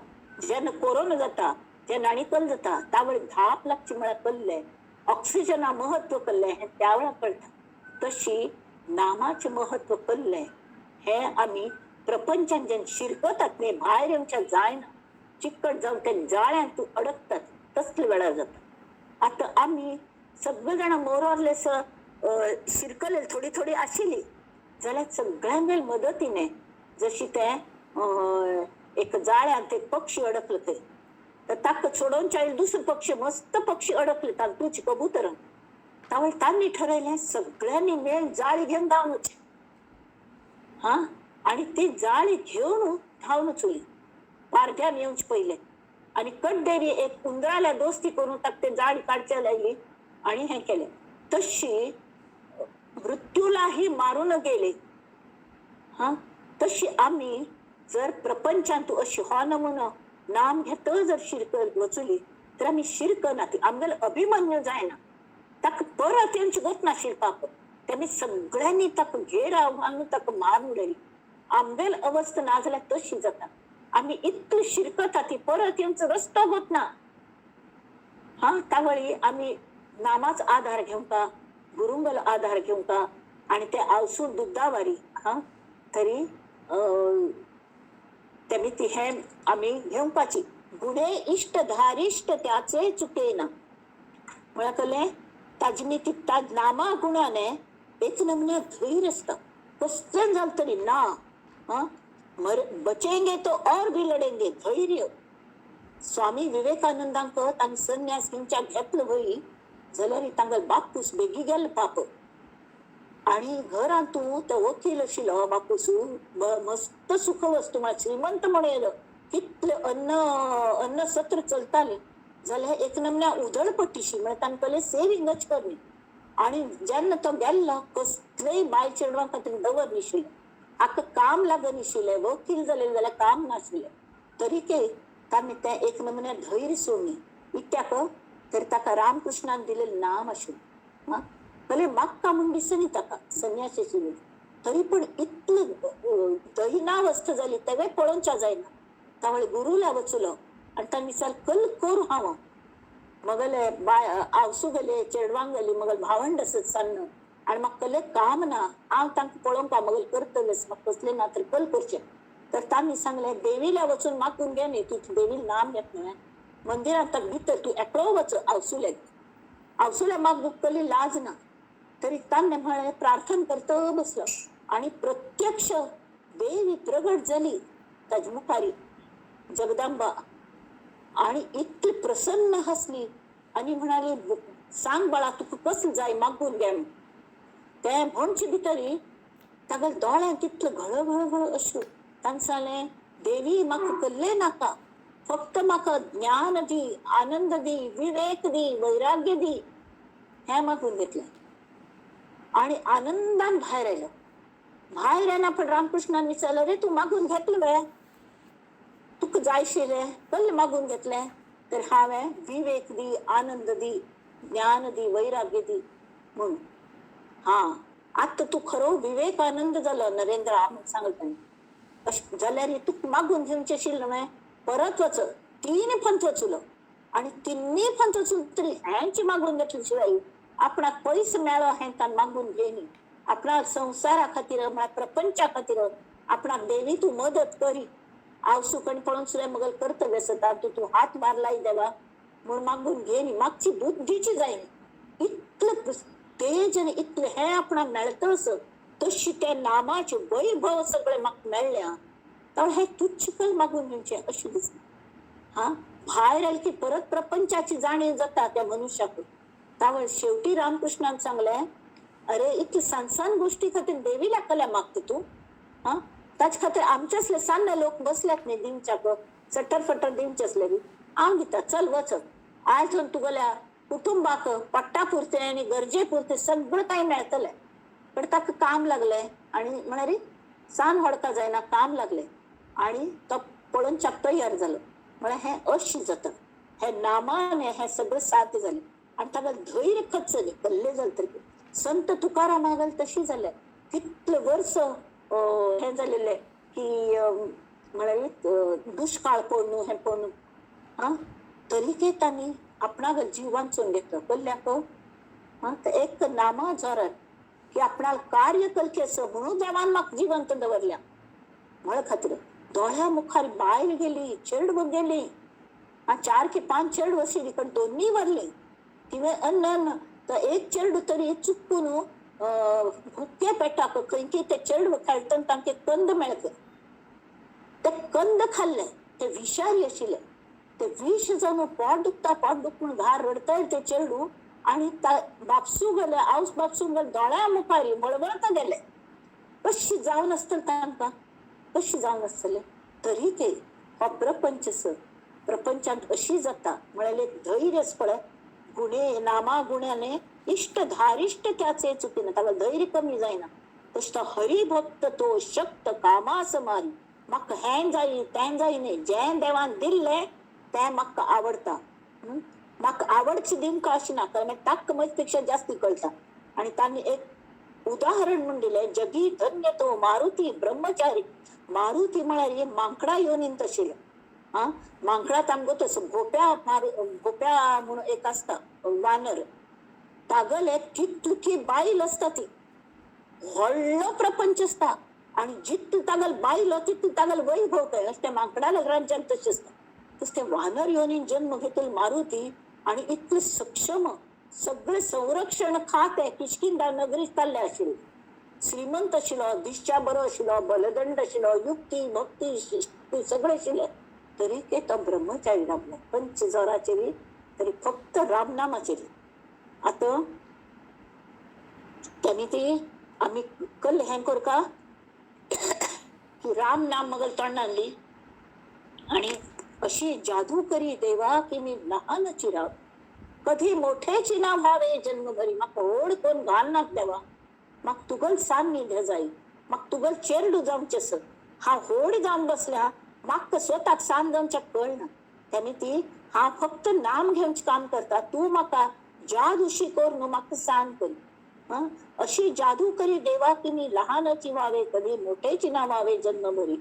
[SPEAKER 1] जेन्ना कोरोना जाता, जेन्ना आनीकल जाता त्या वेळी धाप लागची म्हळ्यार कळ्ळें. ऑक्सिजना महत्व कळ्ळें हें त्या वेळार कळटा. तशी नामाचें महत्व कळ्ळें हें आमी प्रपंचान जेन्ना शिरकतात न्ही भायर येवच्या जायना. चिकट जावन त्या जाळ्यान तूं अडकतात तसले वेळार जाता. आतां आमी सगळे जाणां मोरॉरलेस शिरकले थोडी थोडी आशिल्ली जाल्यार सगळ्यांगे मदतीने जशी ते एक जाळ्यान ते पक्षी अडकले थंय तर ताका सोडोवन चाळीस दुसरे पक्षी मस्त पक्षी अडकले तांतूची कबुतरां. त्यावेळी तांणी ठरयलें सगळ्यांनी मेळ जाळी घेवन धांवन वचचें. आणि ती जाळी घेवन धांवन वचली पारध्यान येवचे पयले. आणि कड्डेरी एक उंदराल्या दोस्ती करून ताका ते जाळी काडचे लायली आणि हें केलें. तशी मृत्यूलाही मारून गेले. तशी आमी जर प्रपंचांत अशी हो नमुनो नाम घेत जर शिरकत वचली तर आमी शिरकना. ती आमगेलो अभिमन्यू जायना. ताका परत येवची गोत शिरपाक. तेमी सगळ्यांनी ताका घेराव घालून ताका मारून उडयली. आमगेल अवस्था ना जाल्यार तशी जाता. आमी इतली शिरकता ती परत येवचो रस्तो गोतना. त्या वेळी आमी नामाचो आधार घेवंका, गुरुंगल आधार घेवंका आणि ते आवसूर दुधावारी तरी तेमी ती हे आमी घेवपाची. गुणे इष्ट धारिष्ट त्याचे चुकेना म्हळ्यार कळ्ळें. ताजी ती ताज नामा गुणाने एक नमुने धैर्य आसता. कसलें जालें तरी ना बचेंगे तो और भी लढेंगे धैर्य. स्वामी विवेकानंदांक तांणी संन्यास घेवच्या घेतलो वय जाल्यार तांगेलो बापूस बेगी गेलो पाप. आणि घरांतू तो वकील आशिल्लो बापूस मस्त सुख वस्तू म्हळ्यार श्रीमंत म्हणून येयलो. कितले अन्न सत्र चलताले जाल्यार एक नमन्या उधळपट्टीशी म्हळ्यार तांणे पयलें सेविंगच करनी. आणि जेन्ना तो गेल्लो कसलेय बाय चेडवां खातीर दवर नाशिल्लें. हाका काम लागनाशिल्लें. वकील जालें जाल्यार काम नाशिल्लें. तरीके तांणी तें एक नमुने धैर्य सोडली. इत्याक तर ताका रामकृष्णान दिलेलें नाम आशिल्लें. भले माक्का म्हूण दिसनी ताका संन्यासाची. तरी पूण इतली दयनावस्था जाली तेगे पळोवच्या जायना. त्यावेळी गुरुला वचलो आणि तांणी विचार कल करू हांव मगले आवसू गेले चेडवांक गेली मगल भावंड आसत सान्न आणि म्हाका कले काम ना हांव तांकां पळोवपा मगल करतलें म्हाका कसलें ना तर कल करचें. तर तांणी सांगलें देवीला वचून मागून घे न्ही. तूं देवीला नाम घेत न्हय मंदिरांत भितर तूं एकलो वच आवसुल्या मागूक कली लाज ना. तरी तांणे म्हळें प्रार्थना करता बसलो आणि प्रत्यक्ष देवी प्रगट जाली ताजे मुखारी जगदंबा. आणि इतकी प्रसन्न हसली आणि म्हणाली सांग बाळा तुका कसलें जाय मागून घे. ते म्हणचे भितरी तागे दोळ्यांत इतलें घळ घळ घळ अश्रू. तांणे सांगलें देवी म्हाका कसलें नाका फक्त म्हाका ज्ञान दी, आनंद दी, विवेक दी, वैराग्य दी. हें मागून घेतलें आणि आनंदान भायर आयलो. भायर येना पण रामकृष्णान विचारलं रे तूं मागून घेतलें रे तुका जाय आशिल्लें कसलें मागून घेतलें. तर हांवें विवेक दी, आनंद दी, ज्ञान दी, वैराग्य दी म्हणून. आतां तूं खरो विवेकानंद जालो नरेंद्र म्हणून सांगलें ताणें. जाल्यार तुका मागून घेवचें आशिल्लें न्हय परत वच. 3 फावट वचलो आणि 3 फावट वचून तरी हेंची मागून घेतली शिवाय आपणाक पयस मेळ्ळो हें ताणें मागून घेयनी. आपणा संवसारा खातीर म्हळ्यार प्रपंचा खातीर आपणाक देवी तूं मदत करी. आवसूकण पळोवन सुद्दां मगल कर्तव्य आसता तूं हात मारलाय देवा म्हूण मागून घेयनी. मागची बुद्धीची जायनी. इतलें तेज आनी इतलें हें आपणाक मेळटा तशी त्या नामाचे वैभव सगळें म्हाका मेळ्ळें. तर हे तुच्छ कल मागून घेऊचे अशी दिसत हा बाहेर आली की परत प्रपंचाची जाणीव जाता त्या मनुष्याकडून. त्यामुळे शेवटी रामकृष्णान सांगलंय, अरे इतकी सांसान गोष्टी खातीर देवीला कल्या मागते तू हा ताच खातीर आमच्यासले सान्ने लोक बसल्यात नाही दिवच्याक सटर फटर दिवचे असले बी आम दिता चल वच आयज तुगल्या कुटुंबाक पट्टा पुरते आणि गरजे पुरते सगळं काही मेळतलंय. पण ताका काम लागलंय आणि म्हणारी सान हडका जायना काम लागले आणि तो पळून चाप तयार झालं. म्हळ्यार हे अशी जाता हे नामाने हे सगळं साध्य झाले आणि ताका धैर्य खच जाले कल्ले जाले तरी. संत तुकाराम मागल तशी झाल्या कितले वर्ष हे झालेले की म्हणाली दुष्काळ पडणं हे पडणं हा तरी ते त्यांनी आपणाक जीव वाचून घेतलं कल्ल्याक हा तर एक नामा जोरात की आपणाला कार्य करचे असं म्हणून देवान म्हाका जिवंत दवरल्या. म्हळे खातीर दोळ्या मुखार बायल गेली चेडव गेली 4 की 5 चेडव आशिल्ली पण दोन्ही वरली तिवे अन्न तर एक चेडू तरी चुकून भुके पेटाक खंय ते चेडव खेळटन तांके कंद मेळले ते कंद खाल्ले ते विषारी आशिल्ले ते विष जावन पोट दुखून घार रडताय ते चेडू आणि बापसू गेले आवस बापसू गेले दोळ्या मुखारी मळमळता गेले. कशी जावन आसतले तांकां कशी जावन आसतले तरी ते हो प्रपंचांत अशी जाता म्हळ्यार धैर्यच पळय गुणे नामा गुण्याने इष्ट धारिष्ट त्याचे चुकीन ताका धैर्य कमी जायना. तसं हरिभक्त तो शक्त कामास मारी म्हाका हें जायी तें जायी न्ही जें देवान दिल्लें तें म्हाका आवडटा. म्हाका आवडची दिवंक अशी ना कारण ताका म्हजे पेक्षा जास्ती कळटा. आणि तांणी एक उदाहरण म्हणून दिले जगी धन्य तो मारुती ब्रह्मचारी. मारुती म्हळ्यार मांकडा योनींत आशिल्लो हा मांकडात आमगो तसं भोप्या म्हणून एक असता वानर तागले कितली बायल असता ती व्हडलो प्रपंच असता आणि जितली तागल बायलो तितली तागल वैभव काय अशें मांकडाला राज्यात तशें असता. तस ते वानर योनीन जन्म घेतल मारुती आणि इतले सक्षम सगळे संरक्षण खाते किष्किंधा नगरी चालले आशिल्ले. श्रीमंत आशिल्लो दिश्च्या बरो आशिल्लो बलदंड आशिल्लो युक्ती भक्ती सगळे आशिल्ले तरी ते तो ब्रह्मचारी रावलो 5 जोराचेरी तरी फक्त रामनामाचेरी. आता त्यांनी ती आम्ही कल हें करका की राम नाम मगल तोंडांली आणि अशी जादू करी देवा की मी लहानची राव कधी मोठेची ना व्हावे जन्मभरी म्हाका ओढ कोण घालनात देवा म्हाका तुगल सान निद्र जाई म्हाका तुगल चेरडू जावचेस हा होड जावन बसल्या म्हाका स्वताक सान जावच्या कळना. त्यांनी ती हा फक्त नाम घेवचे काम करता तू म्हाका जादूशी कर न्हू म्हाका सान कर अशी जादू करी देवा की मी लहानची व्हावे कधी मोठेची ना व्हावे जन्मभरी.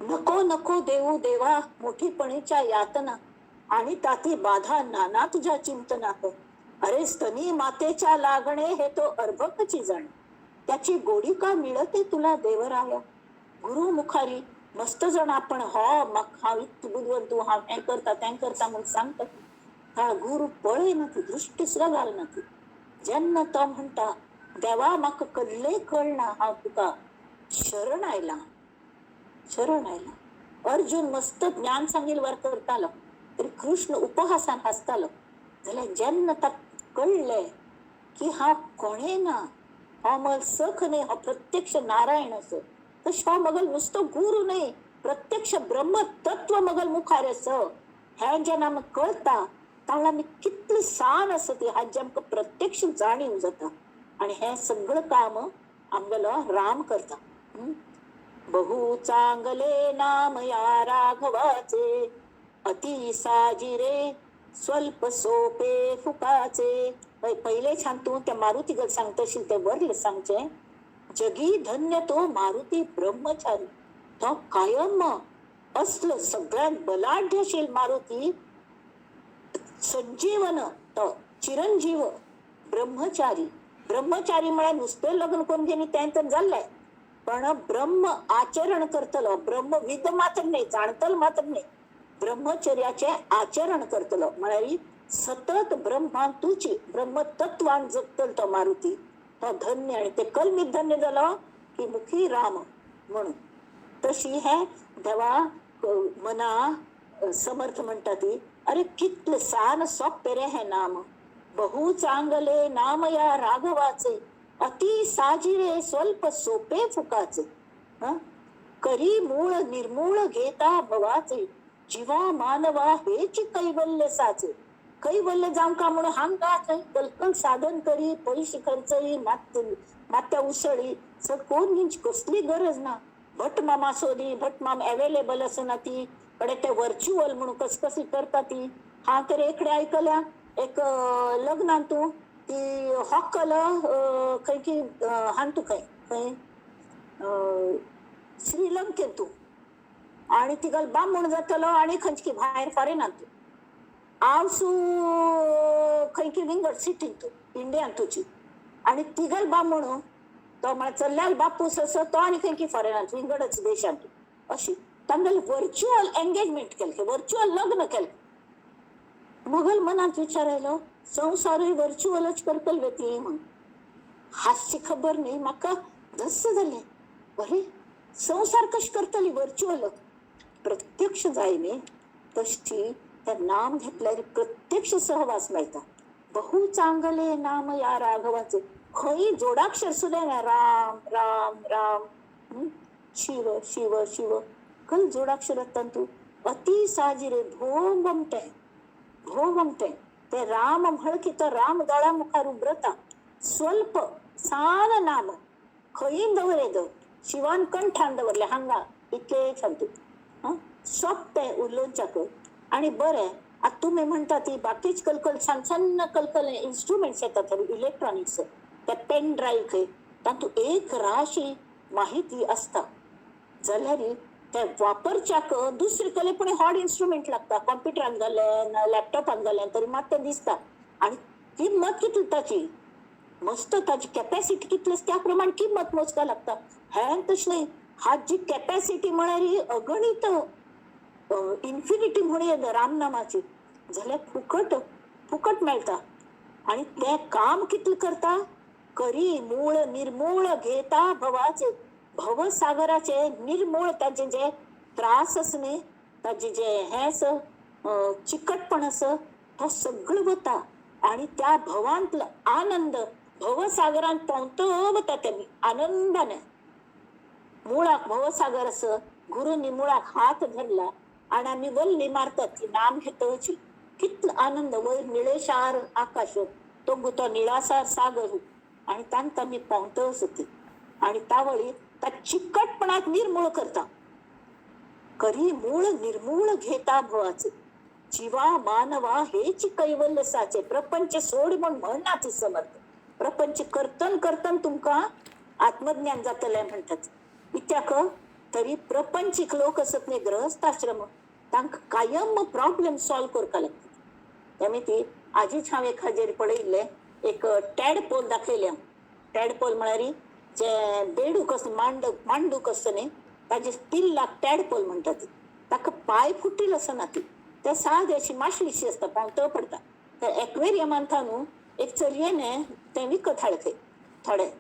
[SPEAKER 1] नको नको देऊ देवा मोठीपणीच्या यातना आणि ताती बाधा नाना तुझ्या चिंतनात. अरे स्तनी मातेच्या लागणे हे तो अर्भकची जाण त्याची गोडी का मिळते तुला देवराया. गुरु मुखारी मस्त जण आपण हा बुद्धवंतू हा हे करता तें करता म्हणून सांगता हा गुरु पळय ना ती दृष्टी सुद्धा घाल ना ती जेन्ना तो म्हणता देवा म्हाका कल्ले कळना हांव तुका शरण आयला. अर्जुन मस्त ज्ञान सांगील वर करतालो तरी कृष्ण उपहासान हसतालो जाल्यार जेन्ना ताका कळले की हा कोणे ना हो मग सख नाही हा प्रत्यक्ष नारायण असो तश हो मगल नुसतो गुरु नाही प्रत्यक्ष ब्रह्म तत्व मगल मुखार असो हे जेन्ना आमकां कळता तांला आमी कितली सान आसा ती हाजी आमकां प्रत्यक्ष जाणीव जाता. आणि हे सगळं काम आमगेलो राम करता. बहु चांगले नाम या राघवाचे अति साजिरे स्वल्प सोपे फुकाचे. पहिले छान तू त्या मारुती गल सांगतशील ते वरले सांगचे जगी धन्य तो मारुती ब्रह्मचारी. तो कायम असलं सगळ्यात बलाढ्यशील मारुती संजीवन तो चिरंजीव ब्रह्मचारी. ब्रह्मचारी म्हळ्यार नुसते लग्न करून घेणी तें तर जाल्लें पण ब्रह्म आचरण करतलो ब्रह्मविद मात्र नाही जाणतल मात्र नाही ब्रह्मचर्याचे आचरण करतलो म्हळ्यार सतत ब्रह्मांतूची ब्रह्मतत्वान जगतल तो मारुती तो धन्य. आणि ते कलमी धन्य झालो की मुखी राम म्हणून तशी हे देवा मना समर्थ म्हणतात ती, अरे कितले सान सोपे रे हे नाम, बहु चांगले नाम या राघवाचे, अति साजिरे स्वल्प सोपे फुकाचे. करी मूळ निर्मूळ घेता भवाचे, जीवा मानवा हेची कैवल्य साचे. कैवल्य जाऊन का म्हणून हांगा कलकल साधन करी, पैसे खर्चई, नात्या उसळी कोण हिंच कसली गरज ना. भट मामा सोदी, भट माम अवेलेबल असना ती कडे ते व्हर्च्युअल म्हणून कशी करता ती. हा तर इकडे ऐकल्या एक लग्नात तू ती हॉकल खै की हांतू खै खै श्रीलंकेत तू आणि तिगल बामण जातलो आणि खंचकी बाहेर फॉरेन आणतो आवसू खै की विंगड सिटीन तू इंडियान तुची आणि तिगल बामण तो मला चल्ल्याल बापूस असं तो आणि खंय की फॉरेनात विंगडच देशांत अशी तांगल व्हर्च्युअल एंगेजमेंट केलं, व्हर्च्युअल लग्न केलं. मगल मनात विचारायला संसार व्हर्च्युअलच करतल वेती मग हास्य खबर नाही म्हाका धस्स झाले. अरे संसार कशी करतली व्हर्च्युअल, प्रत्यक्ष जायने तशी त्या नाम घेतल्यावर प्रत्यक्ष सहवास मिळता. बहु चांगले नाम या राघवाचे, खई जोडाक्षर सुद्धा ना राम राम राम शिव शिव शिव कल जोडाक्षर तंतू अति साजिरे भोगमटे ते राम म्हणकी तर राम दळा मुखार उब्रता, स्वल्प सान नाम खईन दवरेद शिवान कंठान दवरले हांगा इतके सांगतो. सोपे उलोवच्याक आणि बरें. आता तुम्ही म्हणता ती बाकीच कलकल छान छान कलकल इन्स्ट्रुमेंट्स येतात इलेक्ट्रॉनिक्स, त्या पेन ड्राईव्ह खंय तातूंत एक राशी माहिती असता जाल्यार त्या वापरच्याक दुसरे कले पण हॉड इन्स्ट्रुमेंट लागता, कॉम्प्युटरान घालें लॅपटॉपान घालें तरी मात तें दिसता. आणि किंमत कितली ताची मस्त, ताची कॅपॅसिटी कितली त्या प्रमाण किंमत मोजका लागता. हें तशें हात जी कॅपॅसिटी म्हळ्यार ही अगणित इन्फिनिटी म्हणून रामनामाची जाल्यार फुकट फुकट मेळता. आणि ते काम कितले करता, करी मूळ निर्मूळ घेता भवाचे, भवसागराचे निर्मूळ ताचे जे त्रास आस न्ही, ताचे जे हे चिकटपण आस तो सगळं वता आणि त्या भवांतलो आनंद भवसागरान पावतो वता ते आनंदाने. मुळाक भवसागर आस गुरुनी मुळाक हात धरला आणि आम्ही वल्ली मारतात की नाम घेतोची कितलो आनंद. वयर निळेशार आकाश तो गुतो निळासार सागर आणि तांत आम्ही पावतो असती आणि तावळी त्या चिकटपणात निर्मूळ करता. करी मूळ निर्मूळ घेता भवाचे, जीवा मानवा हेची कैवल्य साचे. प्रपंच सोड म्हण म्हणना ती समर्थ, प्रपंच करतन करतन तुमका आत्मज्ञान जातले म्हणतात. इत्याक तरी प्रपंचीक लोक असत न्ही ग्रहस्थाश्रम तांकां कायम प्रॉब्लेम सॉल्व करपा लागतात. त्यामुळे ती आजीच हांव एक हाजेर पळयल्ले एक टॅडपोल दाखयले. टॅडपोल म्हळ्यार जे बेडूक असता मांडूक असता न्ही ताजे पिल्लाक टॅडपोल म्हणटात. ताका पाय फुटील असना ती, ते सादी अशी माशलीशी असता पावतो पडता. त्या एक्वेरियमांत न्हू एक चलयेने ते विकत हाडले थोडे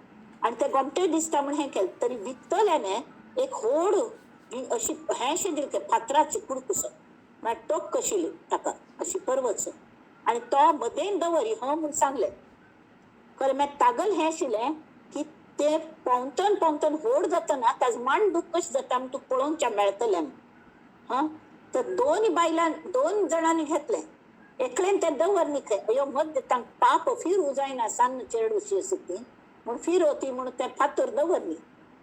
[SPEAKER 1] आणि ते गोमटे दिसता म्हण हें केलें तरी विकतल्याने एक व्हड अशी हेंशें दिलें फातराची कुडकुसो म्हळ्यार टोक कशिली ताका अशी पर्वतसो आणि तो मदेन दवरी हो म्हूण सांगलें. खरें मागीर तागल हें आशिल्लें की ते पावतन पावतन व्हड जातना ताजो मांडूक कशें जाता म्हूण तुका पळोवनचें मेळटलें. तर दोन जाणांनी घेतलें, एकल्यान तें दवर न्ही खंय अयो मध्य तांकां पाप फिरू जायना सान चेडूशी आसा ती म्हूण फिरोती म्हणून तें फातर दवर न्ही.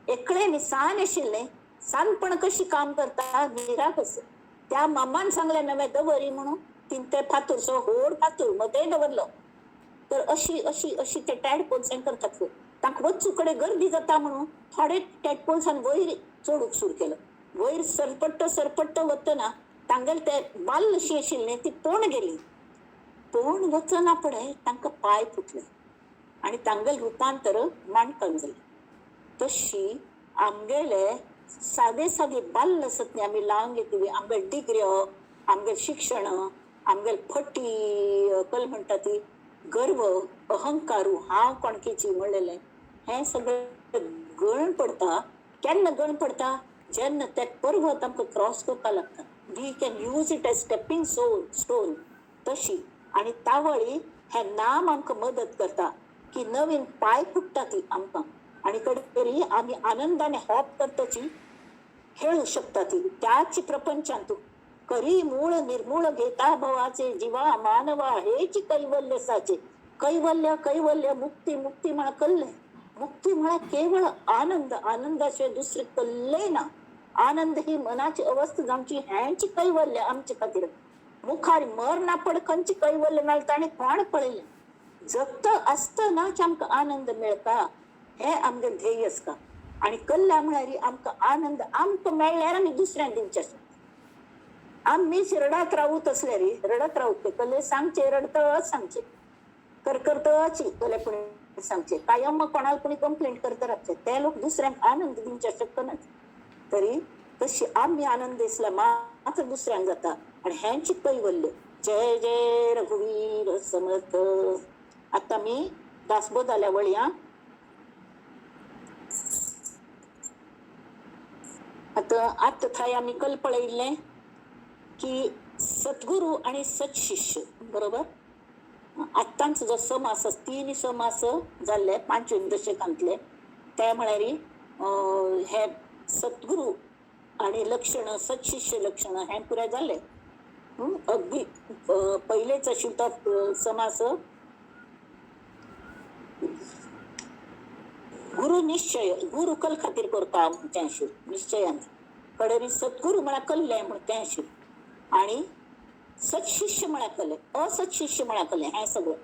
[SPEAKER 1] एकले न्ही सान आशिल्लें, सानपण कशी काम करता निराकस. त्या मामान सांगलें नवे दवरी म्हणून तीन ते फातरसो व्हड फातर मदें दवरलो. तर अशी अशी अशी ते टॅडपोल्स हें करतात. तांकां वचू कडेन गर्दी जाता म्हणून थोडे टॅडपोल्सान वयर चडूंक सुरू केलो. वयर सरपट्ट वतना तांगेल ते बाल्लशी आशिल्ली ती पोण गेली. पोण वचना पळय तांकां पाय फुटले आणि तांगेल रुपांतर माणकान जालें. तशी आमगेले सादे बाल्ल आसत न्ही आमी लावंक घेतली आमगेल डिग्र्यो, आमगेल शिक्षण, आमगेल फटी कल म्हणटा ती गर्व अहंकारू हांव कोणकीची म्हणलेलें हें सगळें गळण पडता. केन्ना गळण पडता, जेन्ना ते पर्वत आमकां क्रॉस करपाक लागता, we can use it as stepping stone तशी. आणि तावळी हे नाम आमकां मदत करता की नवीन पाय फुटता ती आमकां, आणि कधी आम्ही आनंदाने हॉप करताची खेळू शकता ती त्याची प्रपंचांतू. करी मूळ निर्मूळ घेता भवाचे जीवा मानवा हेची कैवल्य साचे. कैवल्य कैवल्य मुक्ती मुक्ती म्हणा कल्ले, मुक्ती म्हणा केवळ आनंद, आनंदाशिवाय दुसरे कल्ले ना. आनंद ही मनाची अवस्था जामची ह्यांची कैवल्य आमचे खातीर. मुखार मर ना पडखंची कैवल्य मेळटा आणि कोण पळयले. जगत असतनाच आमकां आनंद मेळटा हे आमगे ध्येय आसता. आणि कल्ल्या म्हळ्यार आमकां आनंद आमकां मेळ्ळ्यार आमी दुसऱ्यांक दिवचे. आम्हीच रडत राहूत असले रे, रडत राहूत ते कल्ले सांगचे, रडतच सांगचे, करतची कले पुणे सांगचे. कायम कोणाला कोणी कंप्लेंट करत राहते, ते लोक दुसऱ्यांक आनंद दिवचे शक्य नाही. तरी तशी आम्ही आनंद दिसला मात्र दुसऱ्यांक जाता, आणि ह्यांची कैवल्य. जय जय रघुवीर समर्थ. आता मी दासबोधाल्या वळया. आता थंय आमी कल पळयल्ले की सद्गुरू आणि सत्शिष्य बरोबर. आत्तांचो जो समास 3 समास जाल्ले 5व्या दशकांतले, ते म्हळ्यार हे सद्गुरू आणि लक्षण, सत्शिष्य लक्षण हे पुराय जाल्ले. अगदी पहिलेच आशिल्लो समास गुरु निश्चय, गुरु कल खातीर करता तें आशिल्लें निश्चयान. कडेन सद्गुरू म्हळ्यार कल्ले म्हण तें आशिल्लें, आणि सत्शिष्य म्हळ्यार कल्ले, असत्शिष्य म्हळ्यार कल्ले हें सगळें.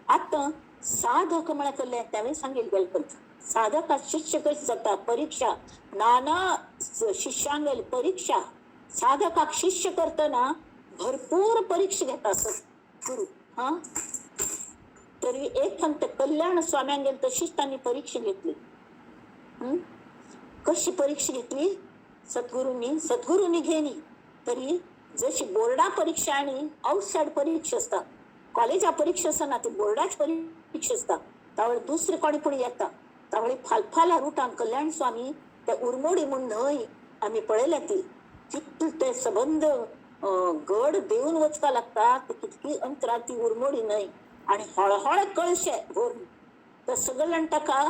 [SPEAKER 1] आता साधक म्हळ्यार कल्ले त्यावेळी सांगिल्लें गेलें. साधकाक शिष्य कशी जाता, परीक्षा, नाना शिष्यांगेल परीक्षा. साधकाक शिष्य करतना भरपूर परीक्षा घेता सद्गुरू. तरी एक फक्त कल्याण स्वाम्यांगेल तशीच त्यांनी परीक्षा घेतली. कशी परीक्षा घेतली सद्गुरूंनी घेणी. तरी जशी बोर्डा परीक्षा आणि आउटसाइड परीक्षा असता, कॉलेजा परीक्षा असना ती बोर्डाच परीक्षा असता, त्यावेळी दुसरे कोणी पण येता. त्यावेळी फालफाला रुटान कल्याण स्वामी त्या उरमोडी म्हणून न्हय आम्ही पळयल्या ती कितले ते संबंध गड देऊन वचपा लागता. कितकी अंतरा ती उरमोडी न्हय, आणि हळहळ कळशे भरून तर सगळ्यां टाका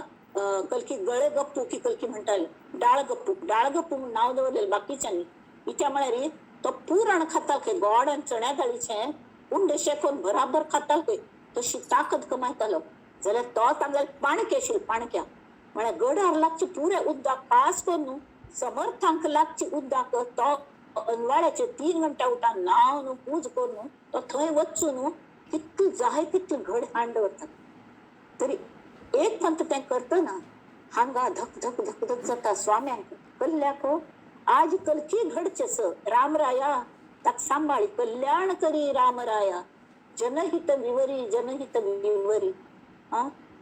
[SPEAKER 1] कलकी गळे गप्पू की कलकी म्हणटाले डाळ गप्पू म्हणून नाव दवरलेलं बाकीच्यांनी. हिच्या म्हळ्यार तो पुरण खाता खंय गोड आनी चण्या दाळीचे उंडे शेकोन बराबर खाता खंय तशी ताकद कमायतालो. जाल्यार तो तांगेलो पाणक्या आशिल्लो, पाणक्या म्हळ्यार गडार लागचे पुरे उद्दाक पास करून समर्थांक लागचे उद्दाक तो अनवाळ्याचे 3 घंटा उठा नाव न्हू पूज करून तो थंय वचून कितले जाय तितले घड हांड वतात. तरी एक पंत तें करतना हांगा धक धक धक धक जाता स्वाम्यांक कल्ल्याक. आज कलकी घडचेस रामराया ताक सांभाळी कल्याण करी रामराया. जनहित विवरी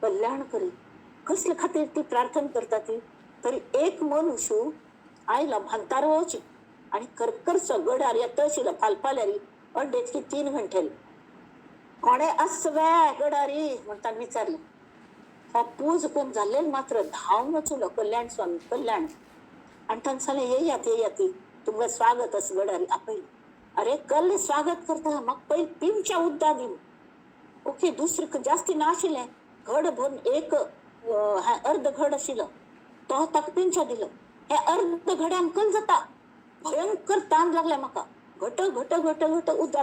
[SPEAKER 1] कल्याण करी. कसले खातीर ती प्रार्थना करता ती. तरी एक मनुष्य आयला भांतारवची आणि करकरचो गडार येता आशिल्लो फालफाल्यारी अड्डेची 3 घंटेली. कोणे असवे गडारी म्हणता विचारलं. हो पूज कोण झालेलं मात्र धावून वचूलो कल्याण स्वामी कल्याण. आणि तांणे सांगलें येयात तुमकां स्वागत आस गडारी आपयलें. अरे कल्ले स्वागत करता म्हाका पयलीं पिंच्या उद्दा दिव. ओके दुसरें जास्ती नाशिल्लें घड भरून एक अर्ध घड आशिल्लो तो ताका पिंच्या दिलो. हे अर्ध घड्यान कल जाता भयंकर ताण लागले म्हाका. घट घट घट घट उद्दा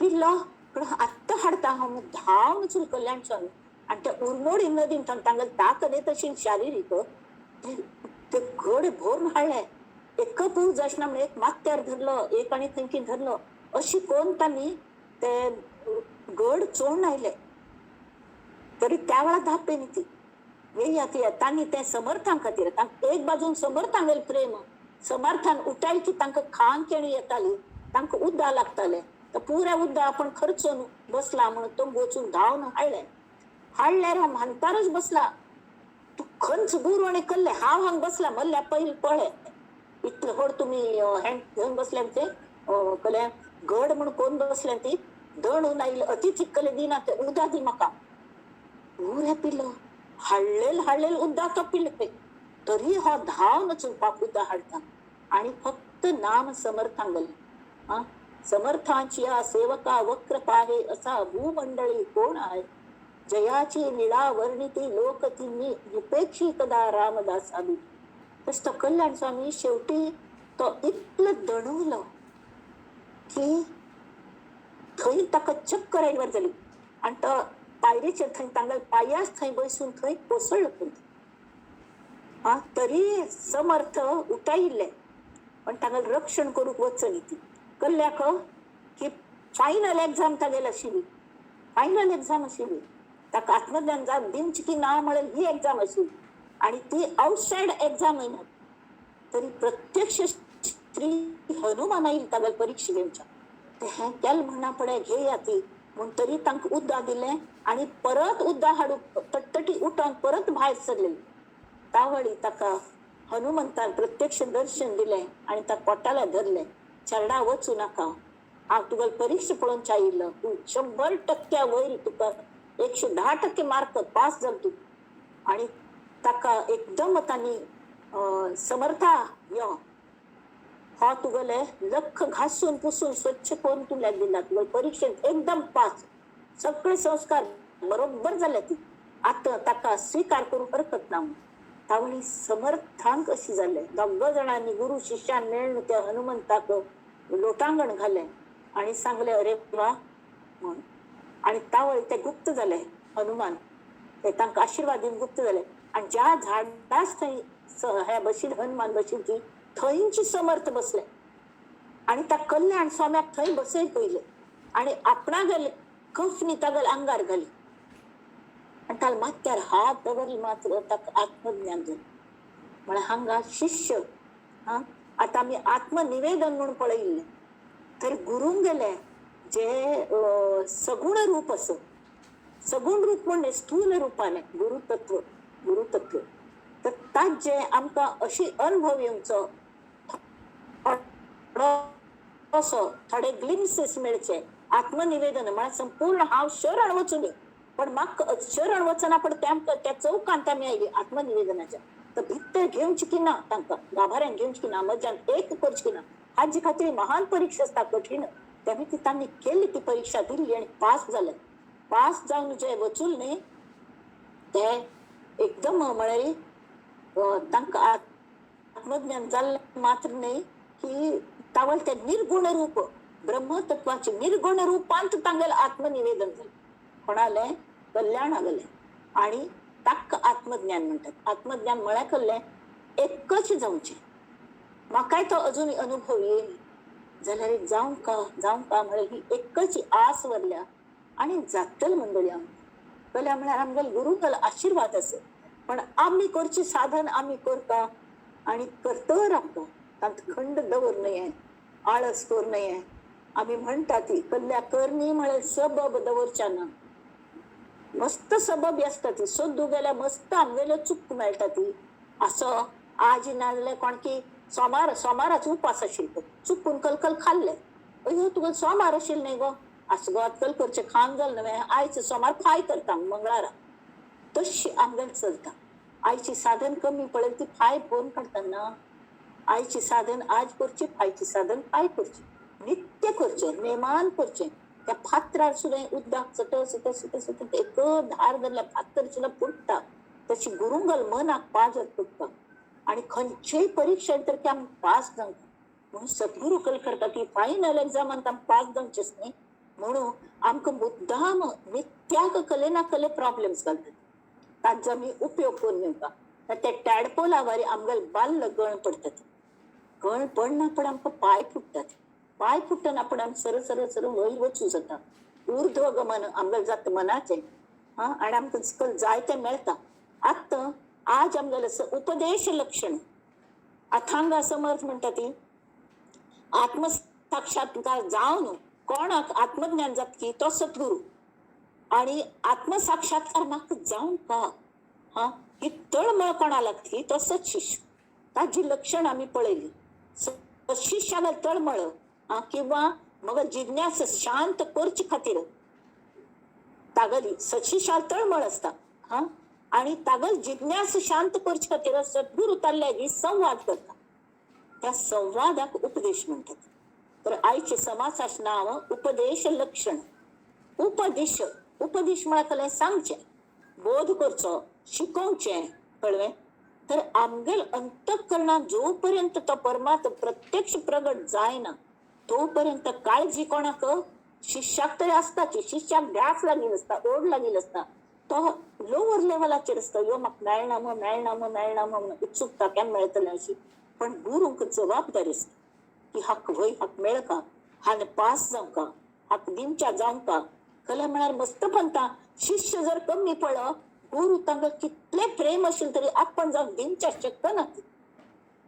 [SPEAKER 1] पिल्लो पण आत्ता हाडता हांव धांवन वचून कल्याण स्वामी. आणि त्या उरमोडी नदीन तांगेली ताकद येत आशिल्ली शारिरीक ते घड भरून हाडले. एक पूज आसना म्हणून एक माथ्यार धरलो एक आनी थंयकी धरलो अशी कोण तांणी ते घड चोळून आयले. तरी त्या वेळा धापेनी ती येयात तांणी ते समर्थां खातीर एक बाजून समर्थांगेल प्रेम समर्थान उठायली की तांकां खाण केणी येताली तांकां उद्दा लागताले. तर पुऱ्या उद्दा आपण खर्चून बसला म्हणून तो वचून धांवन हाडल्यार हांव म्हणतारच बसला. तू खंच गुरू आणि कल्ले हांव हांग बसला मल्ल्या पयलीं पळय इतले व्हड तुमी घेवन बसले ते कले घड म्हणून कोण बसले ती दणून आयले अतिथी कले दिना ते उदा दी म्हाका. उरे पिल्लो हाडलेलं उद्दा तो पिल्ले तरी हो धावन चुपाक उद्दा हाडटा आणि फक्त नाम समर्थांगल. हा, समर्थांची या सेवका वक्र पाहे असा भूमंडळी कोण आहे. जयाची लीळा वर्णिती लोक तिन्ही विपेक्षी कदा रामदास आबी. तस तो कल्याण स्वामी शेवटी तो इतलं दणवलं की थंय ताका चक्कर आयल्यार जाली आणि तो पायरीचेर थंय तांगेल पायास थंय बसून थंय कोसळ्ळो पूण. हा, तरी समर्थ उठायिल्ले पण तांगेल रक्षण करूंक वचनी ती. कल्ल्याक की फायनल एक्झाम तागेली आशिल्ली, फायनल एक्झाम आशिल्ली. ताका आत्मज्ञान दिवची की ना म्हणून ही एक्झाम आशिल्ली आणि ती आउटसाइड एक्झाम येयना. तरी प्रत्यक्ष श्री हनुमान येईल तागेल परीक्षा घेवच्या. ते हें केल म्हणा पडे घेया ती म्हूण तरी तांकां उद्दा दिलें आणि परत उद्दा हाडूंक तटतटी उठोन परत भायर सरलेली. तावळी ताका हनुमंतान प्रत्यक्ष दर्शन दिलें आणि ताका पोटाला धरलें. चरडा वचूं नाका, हांव तुगेल परीक्षा पळोवनच आयिल्लो. तूं 100% वयर, तुका 110% मार्क पास जाल तूं. आणि ताका एकदम तांणी समर्था यो हो तुगेले लख घासून पुसून स्वच्छ करून तुला दिला. तुगेल परीक्षेत एकदम पास, सगळे संस्कार बरोबर जाले. ती आता ताका स्वीकार करूंक हरकत ना. तावळी समर्थांक अशी जाले. दोग जाणांनी गुरु शिष्यान मेळून त्या हनुमंताक लोटांगण घाले आणि सांगले अरे वा म्हणून. आणि तावळी ते गुप्त झाले. हनुमान ते तांकां आशीर्वाद दिवन गुप्त झाले. आणि ज्या झाडास थंय हे बशील हनुमान बशील की थंयची समर्थ बसले आणि त्या कल्याण स्वाम्याक थंय बसय पयले आणि आपणा गेले कफनी तागेल आंगार घाली आणि ताल माथ्यार हात दवरली. मात्र ताका आत्मज्ञान दिलें. म्हळ्यार हांगा शिष्य, हा, आता आमी आत्मनिवेदन म्हणून पळयिल्लें. तर गुरूंक गेले जे सगुण रूप असो, सगुण रूप म्हणजे स्थूल रूपाने गुरुतत्व, गुरुतत्व. तर ताच जे आमकां अशी अनुभव येवचो, असो थोडे ग्लिम्सेस मेळचे. आत्मनिवेदन म्हळ्यार संपूर्ण हांव शरण वचून पण म्हाका शरण वचना पण त्या चौकांत आमी आयली आत्मनिवेदनाच्या. तर भितर घेवची की ना, तांकां गाभाऱ्यान घेवची की ना, मजान एक करची की ना, हाजी खातीर महान परीक्षा आसता, कठीण. त्यामुळे ती तांणी केली, ती परीक्षा दिली आणि पास जाले. पास जावन जे वचून न्ही ते एकदम म्हळ्यार तांकां आत्मज्ञान जाल्लें मात्र न्ही की तावळ ते निर्गुण रूप ब्रह्मतत्वाचे निर्गुण रूपांत तांगेल आत्मनिवेदन जालें. कोणाले कल्याणा गेले आणि ताका आत्मज्ञान म्हणटात. आत्मज्ञान म्हळ्यार कसलें एकच जावचें. म्हाकाय तो अजून अनुभव येयली जाल्यार जावं का म्हळ्यार ही एकच आस वरल्या आणि जातल मंडळी. कल्या म्हळ्यार आमगेल गुरूंगेलो आशीर्वाद आसा. पण आमी करची साधन आमी करता आणि करतर आमकां तांत खंड दवर नये, आळस कर नये. आमी म्हणटा ती कल्ल्या करणी म्हळ्यार सबब दवरच्या ना. मस्त सबब आसता ती सोदू गेल्यार मस्त आमगेल्यो चूक मेळटा ती. असो आज नाजाल्यार कोण की सोमाराचो उपास आशिल्लो, चुकून कलकल खाल्ले. अयो तुगेलो सोमार आशिल्लो न्ही गो, आसगांवात कलकलचे खावन जालें न्हय, आयज सोमार फाय करता मंगळारा. तशी आमगेल चलता. आयची साधन कमी पडली ती फाय फोन काडटा ना. आयची साधन आज करची, फायची साधन फाय करची, नित्य करचे, नेमान करचे. त्या फातरार सुद्दां उदक सट एक धार धरल्या फातर सुद्दां फुटता. तशी गुरूंगल मनाक पाजर फुटता आणि खंयचेय परीक्षेत तर की आमी पास जावंक म्हणून सद्गुरू कल करता की फायनल एक्झामांत आमी पास जावचेच न्ही म्हणून आमकां मुद्दाम नित्याक कले ना कले प्रॉब्लेम्स घालतात. तांचो आमी उपयोग करून घेवता. ते टॅडपोला वारी आमगेल बाल्ल गण पडटात. गण पडना पण आमकां पांय फुटतात. पांय फुटना पण आमी सरळ वयर वचूं जाता. ऊर्ध्व गमन आमगेलें जाता मनाचें. हा, आनी आमकां सकल जाय तें मेळटा. आतां आज आमगेलें उपदेश लक्षण अथांग समर्थ म्हणटा ती आत्मसाक्षात्कार जावन कोणाक आत्मज्ञान जातकी तो सद्गुरू आणि आत्मसाक्षात्कार म्हाका जावं का, हा, ही तळमळ कोणा लागती तो सत्शिष्य. ताची लक्षण आमी पळयली. सत्शिष्याला तळमळ किंवा मग जिज्ञास शांत करचे खातीर तागली सत्शिष्याला तळमळ आसता. हा, आणि तागल जिज्ञास शांत करचे खातीर सद्गुरू ताल्ल्यागी संवाद करता. त्या संवादाक उपदेश म्हणतात. तर आयचे समासाचे नाव उपदेश लक्षण. उपदेश उपदेश म्हळ्यार सांगचे, बोध करचो, शिकोवचे, कळवे. तर आमगेल अंतःकरणात जोपर्यंत तो परमात्मा प्रत्यक्ष प्रगट जायना तोपर्यंत काळजी कोणाक? शिष्याक तरी असताची. शिष्याक ध्यास लागील असता, ओढ लागील असता. तो लोवर लेवलाचेर असता, यो म्हाका मेळना म्हणून उत्सुकता केन्ना मेळटलें अशी. पण गुरूक जबाबदारी असता की हाक वय, हाक मेळ का, हान पास जावं का, हाक दिवच्या जावं का. खरें म्हळ्यार मस्त म्हणता, शिष्य जर कमी पडलो, गुरु तांकां कितले प्रेम असेल तरी आपण जाऊन दिवच्या शकना.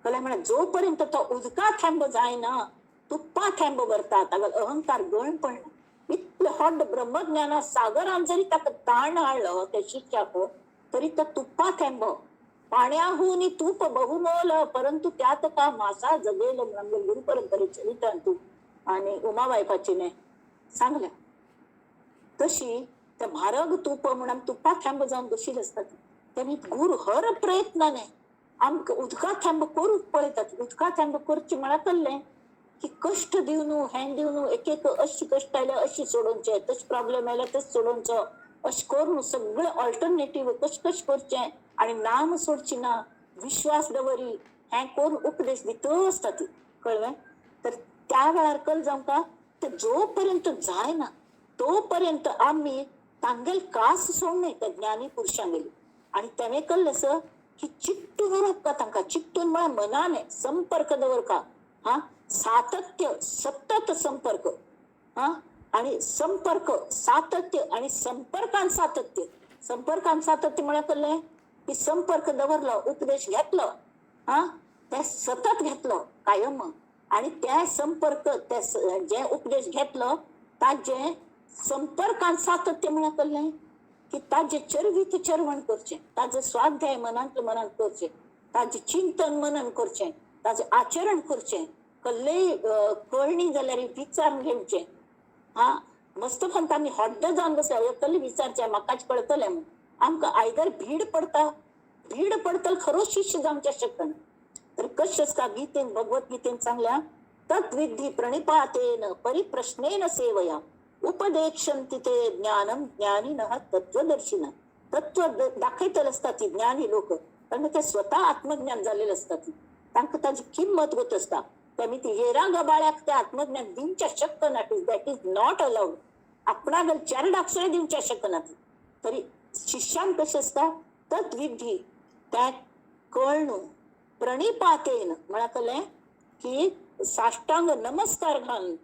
[SPEAKER 1] खरें म्हळ्यार जोपर्यंत तो उदका थेंब जायना तुप्पा थेंब भरता, ताका अहंकार गळून पडना. इतले व्हड ब्रह्मज्ञाना सागरान जरी ताका ताण हाडलो त्या शिष्याक, तरी तो तुप्पा थेंब. पाण्याहून तूप बहुमोल परंतु त्यात का मासा जगेल म्हणून गुरु परंपरेचे विधान तू आणि उमाबाईपाचीने सांगल्या. तशी त्या म्हारग तूप म्हणून तुप्पा थेंब जाऊन बशील असतात. त्यांनी गुरु हर प्रयत्नाने आमकां उदका थेंब करूंक पळयतात. उदका थेंब करचे म्हळ्यार कल्लें की कष्ट दिवन हें दिवन एक एक अशी कष्ट आयले अशी सोडोवचे, तशें प्रॉब्लेम आयले तशें सोडोवचो, अशें करून सगळे ऑल्टरनेटिव्ह कशें करचें आणि नाम सोडची ना, विश्वास दवरी, हें करून उपदेश दित आसता ती, कळ्ळें. तर त्या वेळार कल जावं ते जोपर्यंत जायना तोपर्यंत आम्ही तांगेल कास सोडणे त्या ज्ञानी पुरुषांगेली. आणि त्याने कल्लस की चिट्टून उरप का तांकां. चिट्टून म्हळ्यार मनाने संपर्क दवर का. हा, सातत्य, सतत संपर्क. हा, आणि संपर्क, सातत्य आणि संपर्कान सातत्य. संपर्कान सातत्य म्हळ्यार कल्लें की संपर्क दवरलो, उपदेश घेतलो, हा, ते सतत घेतलो कायम. आणि त्या संपर्क जे उपदेश घेतलो ताजे संपर्कान सातत्य म्हळ्यार कल्लें की ताजे चरवीत चरवण करचें, ताजे स्वाध्याय मनांतल्या मनांत करचें, ताजे चिंतन मनन करचें, ताजे आचरण करचें. कसलेय कळणी जाल्यार विचारून घेवचें. हा, मस्त म्हणटा आमी हड्ड जावन बसल्या, कसले विचारचें म्हाकाच कळटलें म्हूण. आमकां आयदर भीड पडतल खरो शिष्य जावचे शकना. तर कशें आसता गीतेन, भगवद्गीतेन सांगल्या, तद्विधी प्रणिपातेन परिप्रश्नेन सेवया उपदेक्षन्ति ते ज्ञानम ज्ञानिनः तत्वदर्शिनः. तत्व दाखयतले असतात ती ज्ञानी लोक, कारण ते स्वतः आत्मज्ञान झालेले असतात. तांकां ताची किंमत होत असता. त्यामुळे ती येरा गबाळ्याक ते आत्मज्ञान दिवच्या शकना. That is not allowed. आपणागल चरडाक्षर दिवच्या शकना. तरी शिष्यान कशें आसता, तद्विधी त्या कळणू प्रणिपातेन म्हळ्यार कळ्ळें की साष्टांग नमस्कार घालून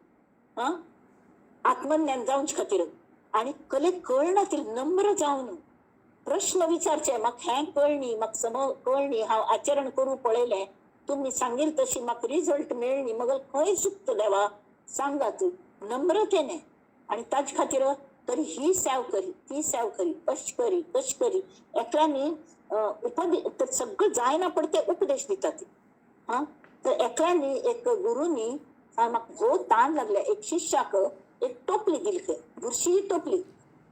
[SPEAKER 1] आत्मज्ञान जावचे खातीर. आणि कळणातील नम्र जावन प्रश्न विचारचे, म्हाका हें कळणी, म्हाका कळणी, हांव आचरण करू पळयलें, तुम्ही सांगेल तशी म्हाका रिझल्ट मेळ्ळी, मग खंय चुकता देवा सांगात नम्रतेने. आणि ताचे खातीर तरी ही सेव करी, ती सेव करी, अश करी, तश करी. एकल्यांनी उपदेश सगळं जायना पण ते उपदेश दितात. हा, तर एकल्यांनी एक गुरुनी म्हाका भोव ताण लागले. एक शिष्याक एक टोपली दिली, बुरशी टोपली,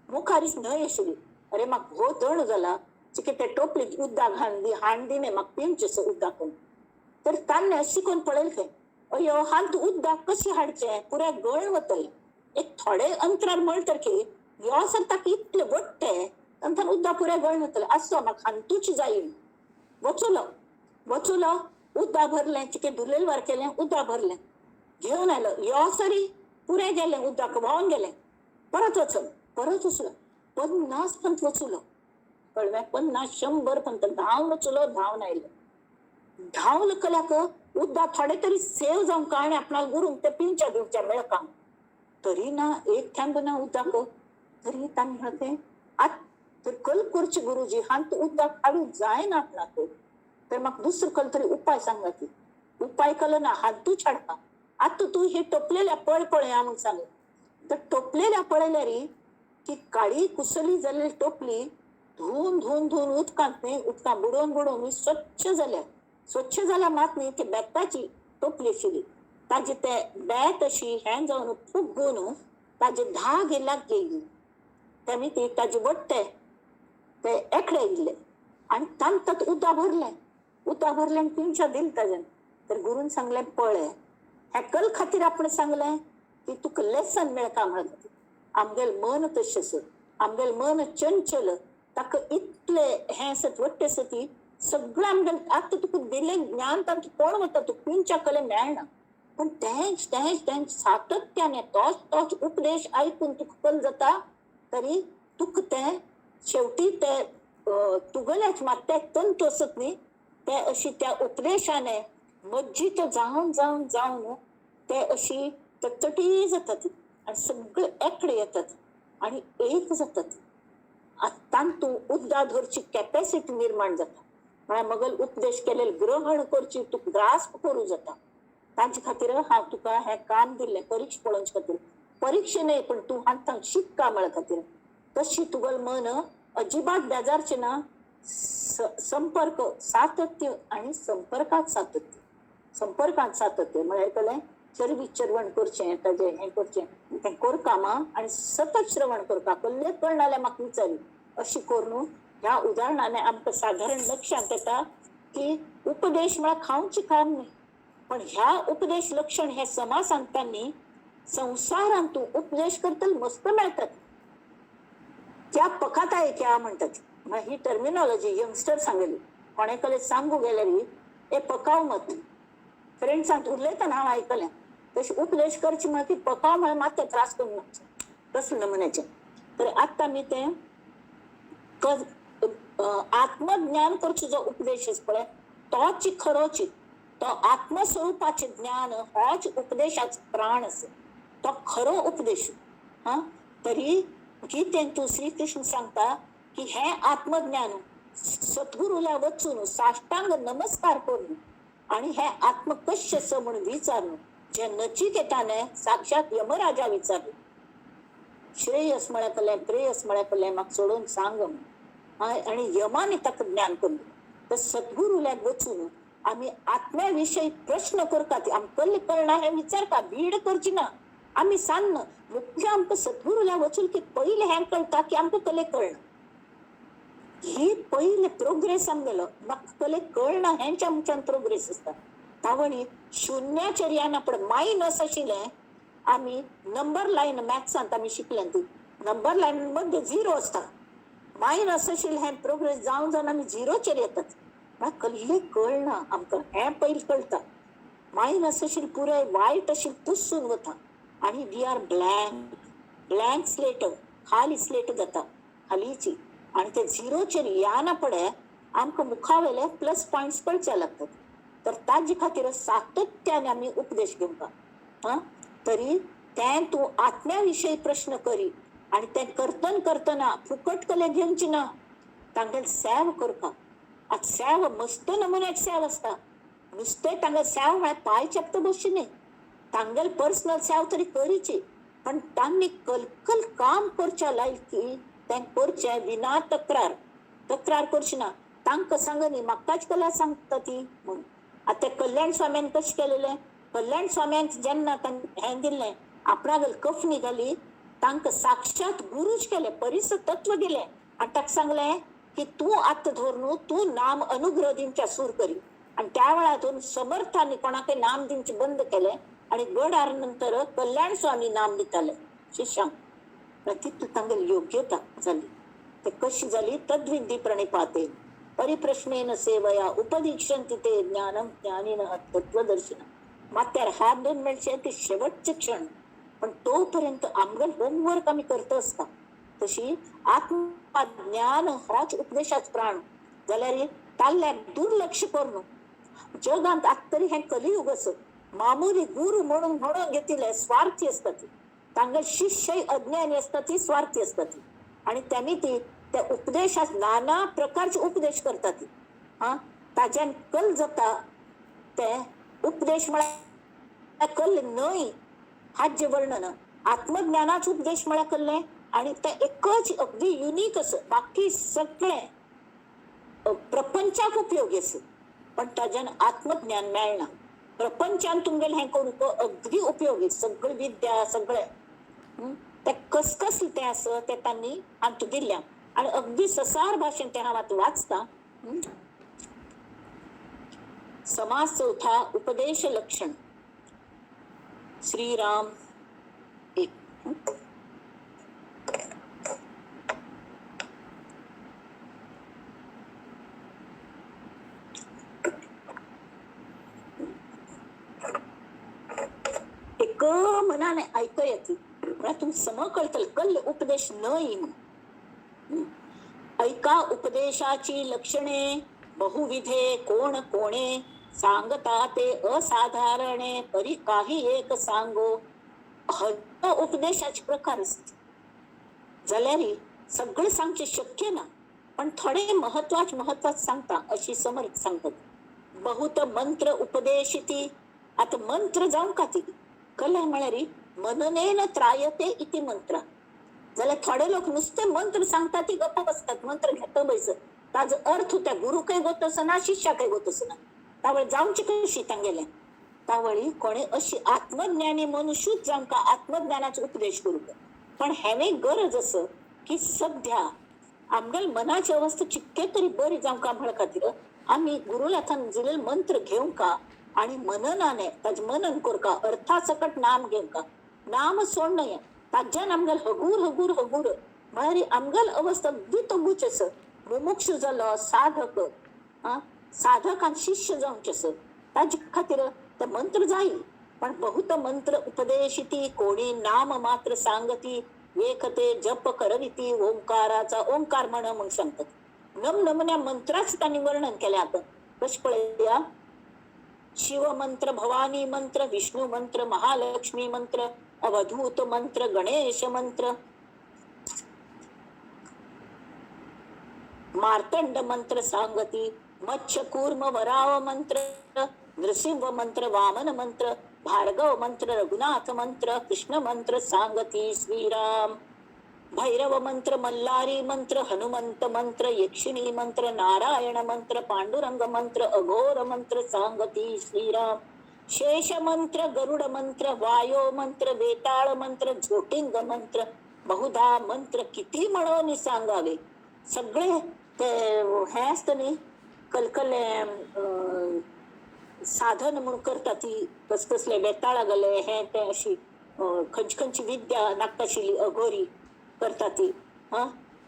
[SPEAKER 1] मुखारीच न्हय आशिल्ली. अरे म्हाका भोव तण जाला, चिके ते टोपलीत उदक हाण दी म्हाका पिवचें उदक. तर तान्ने शिकून पळयलें, अयो हात उदक कशें हाडचें, पुराय गळून वतलें. एक थोडे अंतरार म्हणटर की यो सरता की इतले वट्टे तांकां उदक पुराय गळून वतलें. आसो म्हाका हांतूच जायी. वचूलो उदक भरलें, चिके धुलेल वार केलें, उदक भरलें, घेवन आयलो. यो सरी पुराय गेलें उदक, व्हांवन गेलें. परत वचलो 50 पंत वचूलो, कळ्ळें. 50 100 पंत धांवन वचूलो, धांवन आयलो. धांवल कल्याक उदक थोडे तरी सेव जावं का आनी आपणाक गुरूंक ते पिवच्या दिवच्या मेळका. तरी ना एक थेंब ना उदक. तरी तांणी म्हणलें आत तर कल करची गुरुजी, हांत उदक हाडूंक जायना आपणाक. तर म्हाका दुसरो कल तरी उपाय सांगा. ती उपाय कलो ना, हातूच हाडपा. आतां तूं हे टोपलेल्या पळया म्हूण सांग. तर टोपलेल्या पळयल्यार की काळी कुसली जाल्ली टोपली धुवन उदकांत न्ही, उदकांत बुडोवन स्वच्छ जाल्या मात न्ही, ती बेताची टोपली आशिल्ली. ताजे ते बेत अशी हें जावन फुगून ताजे 10 गिलाक गेली. त्यामुळे ती ताजे वट्टे ते एकडे इल्ले आणि तांतात उदा भरले आणि पिंचा दिल ताजन. तर गुरून सांगले पळय ह्या कल खातीर आपण सांगलें की तुका लेसन मेळका म्हणत. आमगेल मन तशें आमगेल मन चंचल ताका इतले हे सत वट्टे सती सगळं आमगेल आता तुका दिले ज्ञान तांचे कोण वता तू पिंच्या कले मेळना. पण तेंच सातत्याने तोच उपदेश ऐकून तुका कल जाता तरी तुका ते शेवटी ते तुगेलेच मात ते तंत असत न्ही ते अशी त्या उपदेशाने मज्जित जाऊन ते अशी तटतटी जातात आणि सगळे एकडे येतात आणि एक जातात. तांतू उद्दा धरची कॅपॅसिटी निर्माण जाता. म्हळ्यार मगल उपदेश केलेले ग्रहण करची तुका ग्रास्प करू जाता. तांचे खातीर हांव तुका हें काम दिल्लें परीक्षा पळोवचे खातीर. परीक्षा न्हय पण तूं हातांक शिकता म्हणल्या खातीर. तशी तुगेल मन अजिबात बेजारचें ना. संपर्क सातत्य आणि संपर्कात सातत्य म्हळ्यार कळ्ळें चरबी चरवण करचें ताजें हें करचें तें कर कामां आणि सतत श्रवण करता. कसलें कळना जाल्यार म्हाका विचारी अशी कर न्हू. ह्या उदाहरणाने आमकां साधारण लक्षांत येता की उपदेश म्हळ्यार खावचें काम न्ही पण ह्या उपदेश लक्षण हे समा सांगताना संसारांत तूं उपदेश करतल मस्त मेळटात. त्या पकाता क्या म्हणतात ही टर्मिनॉलॉजी यंगस्टर सांगली. कोणे कले सांगू गेल्यार ए पकाव मत फ्रेंड्सांत उलयतना हांव आयकलें तशी उपदेश करची म्हळ्यार ती पकाव म्हळ्यार मात त्रास करून तसले नमुन्याचे. तर आत्ता मी ते आत्मज्ञान करचो जो उपदेश आसा पळय तोच खरोच तो आत्मस्वरूपाचे ज्ञान होच उपदेशाचो प्राण आसा. तो खरो उपदेश. तरी गीतेन तू श्री कृष्ण सांगता की हे आत्मज्ञान सद्गुरूला वचून साष्टांग नमस्कार करून आणि हे आत्म कश्य स म्हणून विचारून जे नचिकेताने साक्षात यमराजा विचारले श्रेयस म्हळ्याकले प्रेयस म्हळ्याकले म्हाका सोडून सांग आणि यमाने ताका ज्ञान करून. तर सद्गुरूला वचून आम्ही आत्म्याविषयी प्रश्न करतात. आमकां कळना हे विचारता भीड करची ना. आम्ही सांगन मुख्य आमकां सद्गुरूला वचून की पहिले हें कळटा की आमकां कले कळना. ही पहिले प्रोग्रेस आमगेलो म्हाका कले कळना हेंच्या आमच्यान प्रोग्रेस आसता. तावणी शून्याचर्यान आपण मायनस आशिल्लें आम्ही नंबर लायन मॅथ्सांत आम्ही शिकलें ती नंबर लायन मध्ये झिरो असता. मायनस आशिल्लें हें प्रोग्रेस जावन आमी झिरोचेर येतात. म्हाका कसलें कळना आमकां हें पयलीं कळटा. मायनस आशिल्लें पुराय वायट आशिल्लें पुसून वता आणि वी आर ब्लँक स्लेट खाली स्लेट जाता खालीची आणि ते झिरोचेर याना पडे आमकां मुखावेले प्लस पॉइंट्स कळचे लागतात. तर ताजे खातीर सातत्याने आमी उपदेश घेवपा. तरी तें तूं आत्म्याविशयी प्रश्न करी आणि तें करतना फुकट कले घेवची ना. तांगेल सेव करपा. आज सेव मस्त नमुन्याची सेव आसता. नुस्तें तांगेल सेव म्हळ्यार पांय चेपता बसची न्ही. तांगेल पर्सनल सेव तरी करीची पण तांणी कलकल काम करच्या लायकी तें करचें विना तक्रार करची ना. तांकां सांगनी म्हाकाच कला सांगता ती म्हणून. आतां कल्याण स्वाम्यान कशें केलेलें कल्याण स्वाम्यांक जेन्ना हें दिल्लें आपणागेल कफनी घाली तांकां साक्षात गुरूच केले परिसर तत्व दिलें आनी ताका सांगलें की तूं आत्त धर न्हू तूं नाम अनुग्रह दिवच्या सूर करी. आणि त्या वेळातून समर्थांनी कोणाकय नाम दिवचे बंद केले आणि गडार नंतर कल्याण स्वामी नाम दिताले शिष्यांक. तितून तांगेली योग्यता जाली. ते कशी जाली तद्विधी प्रणिपाते परिप्रश्नेन सेवया उपदीक्षन्ति ते ज्ञानम ज्ञानिनः तत्वदर्शिनः. मात्यार हात दोन मेळचे ते शेवटचे क्षण पण तोपर्यंत आमगेल होमवर्क आम्ही करत असता. तशी आत्मज्ञान होच उपदेशाच प्राण जाल्यार ताल्ल्याक दुर्लक्ष करून जगांत आत तरी हे कलियुग असत मामुली गुरु म्हणून घेतिले स्वार्थी असतात. तांगेल शिष्य अज्ञानी असतात ती स्वार्थी असतात आणि त्यांनी ती त्या उपदेशात नाना प्रकारचे उपदेश करतात. ताज्यान कल जाता ते उपदेश म्हळ्यार कल न्हय हाचे वर्णन. आत्मज्ञानाच उपदेश म्हळ्यार कल्लें आणि ते एकच अगदी युनिक असं बाकी सगळे प्रपंचाक उपयोगी असत पण ताज्यान आत्मज्ञान मेळना. प्रपंचान तुमगेल हें करूंक अगदी उपयोगी सगळी विद्या सगळे ते कसले ते आसत ते तांणी आमकां दिल्या. आणि अगदी ससार भाषण त्या नावात वाचता. समास चौथा उपदेश लक्षण. श्रीराम एक. एक मनाने ऐकयती तुम सम कळतल कल उपदेश न येईन. ऐका उपदेशाची लक्षणे बहुविधे कोण कोणे सांगता ते असाधारणे परी काही एक सांगो. उपदेशाचे प्रकार असत जाल्यारी सगळे सांगचे शक्य ना, पण थोडे महत्वाच सांगता अशी समर्थ सांगतात. बहुत मंत्र उपदेशिती. आता मंत्र जाऊन का ती कल म्हणारी मननेन त्रायते इति मंत्र. जाल्यार थोडे लोक नुसते मंत्र सांगतात ती गप्प बसतात, मंत्र घेत बैस ताजो अर्थ त्या गुरु काही गोतस ना शिष्या काही गोतस ना. त्यावेळी जाऊनची कशी तांगेले त्यावेळी कोणी अशी आत्मज्ञानी मनुष्य जामका आत्मज्ञानाचा उपदेश करू. पण हेवे गरज असं की सध्या आमगल मनाची अवस्था चिक्के तरी बरी जामका म्हण खातीर आम्ही गुरुला थान दिलेले मंत्र घेऊ का आणि मननाने ताज मनन करू का, अर्थासकट नाम घेऊ का. नाम सोडणं या ताज्यान आमगल हगूर हगूर हगूर म्हळ्यार आमगल अवस्था अगदी तंबूच मुमुक्षु झालो साधक साधक आणि शिष्य जाऊनच ताजे खातीर ते मंत्र जाईल. पण बहुत मंत्र उपदेशिती कोणी नाम मात्र सांगती एकते जप करविती ओंकाराचा ओंकार म्हणून सांगतात. नमनमन्या मंत्राच त्यांनी वर्णन केले. आता कश पळया शिव मंत्र भवानी मंत्र विष्णू मंत्र महालक्ष्मी मंत्र अवधूत मंत्र गणेश मंत्र मार्तंड मंत्र सांगती मत्स्य कूर्म वराव मंत्र नृसिंह मंत्र वामन मंत्र भार्गव मंत्र रघुनाथ मंत्र कृष्ण मंत्र सांगती श्रीराम. भैरव मंत्र मल्लारी मंत्र हनुमंत मंत्र यक्षिणी मंत्र नारायण मंत्र पांडुरंग मंत्र अघोर मंत्र सांगती श्रीराम. शेष मंत्र गरुड मंत्र वायो मंत्र वेताळ मंत्र झोटिंग मंत्र बहुधा मंत्र किती म्हणून सांगावे. सगळे ते हे असतं कलकले साधन म्हणून करता ती कसले वेताळा गले हे ते अशी खंचखंची विद्या नागताशिली अघोरी करता ती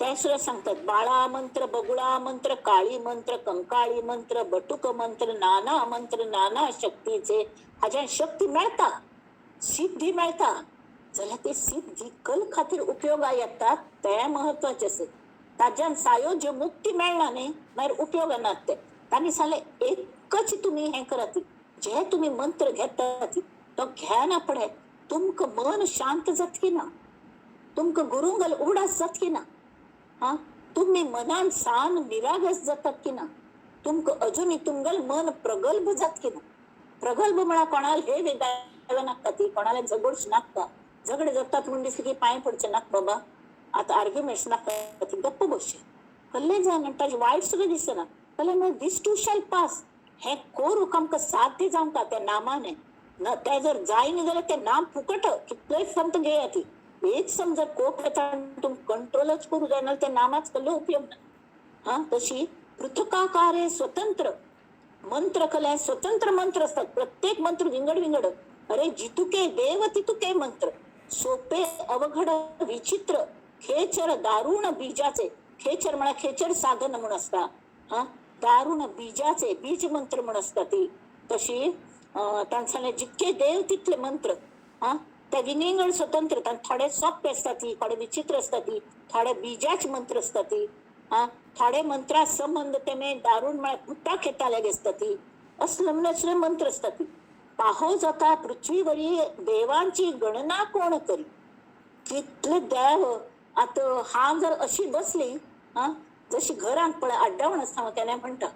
[SPEAKER 1] ते सुद्धा सांगतात. बाळा मंत्र बगुळा मंत्र काळी मंत्र कंकाळी मंत्र बटुक मंत्र नाना मंत्र नाना शक्तीचे हाज्या शक्ती मिळता सिद्धी मिळता जाल्यार ते सिद्धी कल खातीर उपयोगा येतात ते महत्वाचे असत. ताज्यान सायोज्य मुक्ती मिळणार नाही नाहीतर उपयोग नात ते. त्यांनी सांगले एकच तुम्ही हे कराती जे तुम्ही मंत्र घेता तो घ्या ना पडे तुमक मन शांत जात की ना, तुमक गुरुंगल उडास जात की ना, तुम्ही मनान सान निरागस जातात की ना, तुमक अजूनही तुमगल मन प्रगल्भ जात की ना. प्रगल्भ म्हणा कोणाला हे वेदायला नागता ती कोणाला झगडच नागता झगडे जातात म्हणून दिसले की पाय पडचे नाक बाबा आता आर्ग्युमेंट्स नागता ती गप्प बसचे कल्ले जाण ताजे वाईट सगळं दिसना कल्ले मग दिस टू शॅल पास हे कोरूक आमकां साध्य जावंका त्या नामाने न ते जर जायनी जाल्यार ते नाम फुकट कितलोय संत घेया ती एक समजा कोप तुम कंट्रोलच करू जायना ते नामाच कसलो उपयोग ना. तशी पृथकाकारे स्वतंत्र मंत्र कले स्वतंत्र मंत्र असतात. प्रत्येक मंत्र विंगड अरे जितुके देव तितुके मंत्र सोपे अवघड विचित्र खेचर दारुण बीजाचे खेचर म्हणा खेचर साधन म्हणून असता दारुण बीजाचे बीज मंत्र म्हणून असता ती. तशी तांचाले जितके देव तितले मंत्र त्या विनिंगड स्वतंत्र थोडे सोपे असतात ती थोडे विचित्र असतात ती थोडे बीजाचे मंत्र असतात ती थोडे मंत्रा संबंध तेमे दारुण म्हणा पुट्टा खेताले असतात ती असले मंत्र असतात ती. पाहो जाता पृथ्वीवरी देवांची गणना कोण करी कितले देव. आता हा जर अशी बसली जशी घरात पळय अड्डावण असता त्याने म्हणता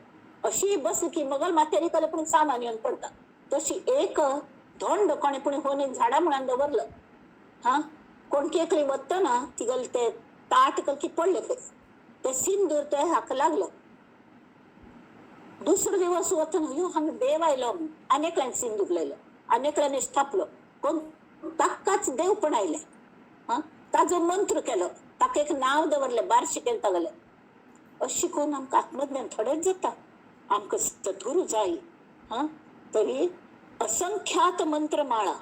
[SPEAKER 1] अशी बसली की मगल मातेरी कले पण सामान येऊन पडता. तशी एक धोंड कोणी पुणे होणे झाडा म्हणून दवरलं कोण केकली वत्त ना तिगल ते ताट कल की पडले ते सिंदूर ते हाक लागलं. दुसरे दिवस वतन हांग देव आयलो अनेकल्यांनी सिंदूर लायलं अनेकल्यांनी स्थापलं कोण ताकाच देव पण आयले ताजो मंत्र केलो ताका एक नाव दवरलें बारशें केलें तागेलें. अशी करून आमकां आत्मज्ञान थोडेच जाता, आमकां सद्गुरू जाय. तरी असंख्यात मंत्रमाळा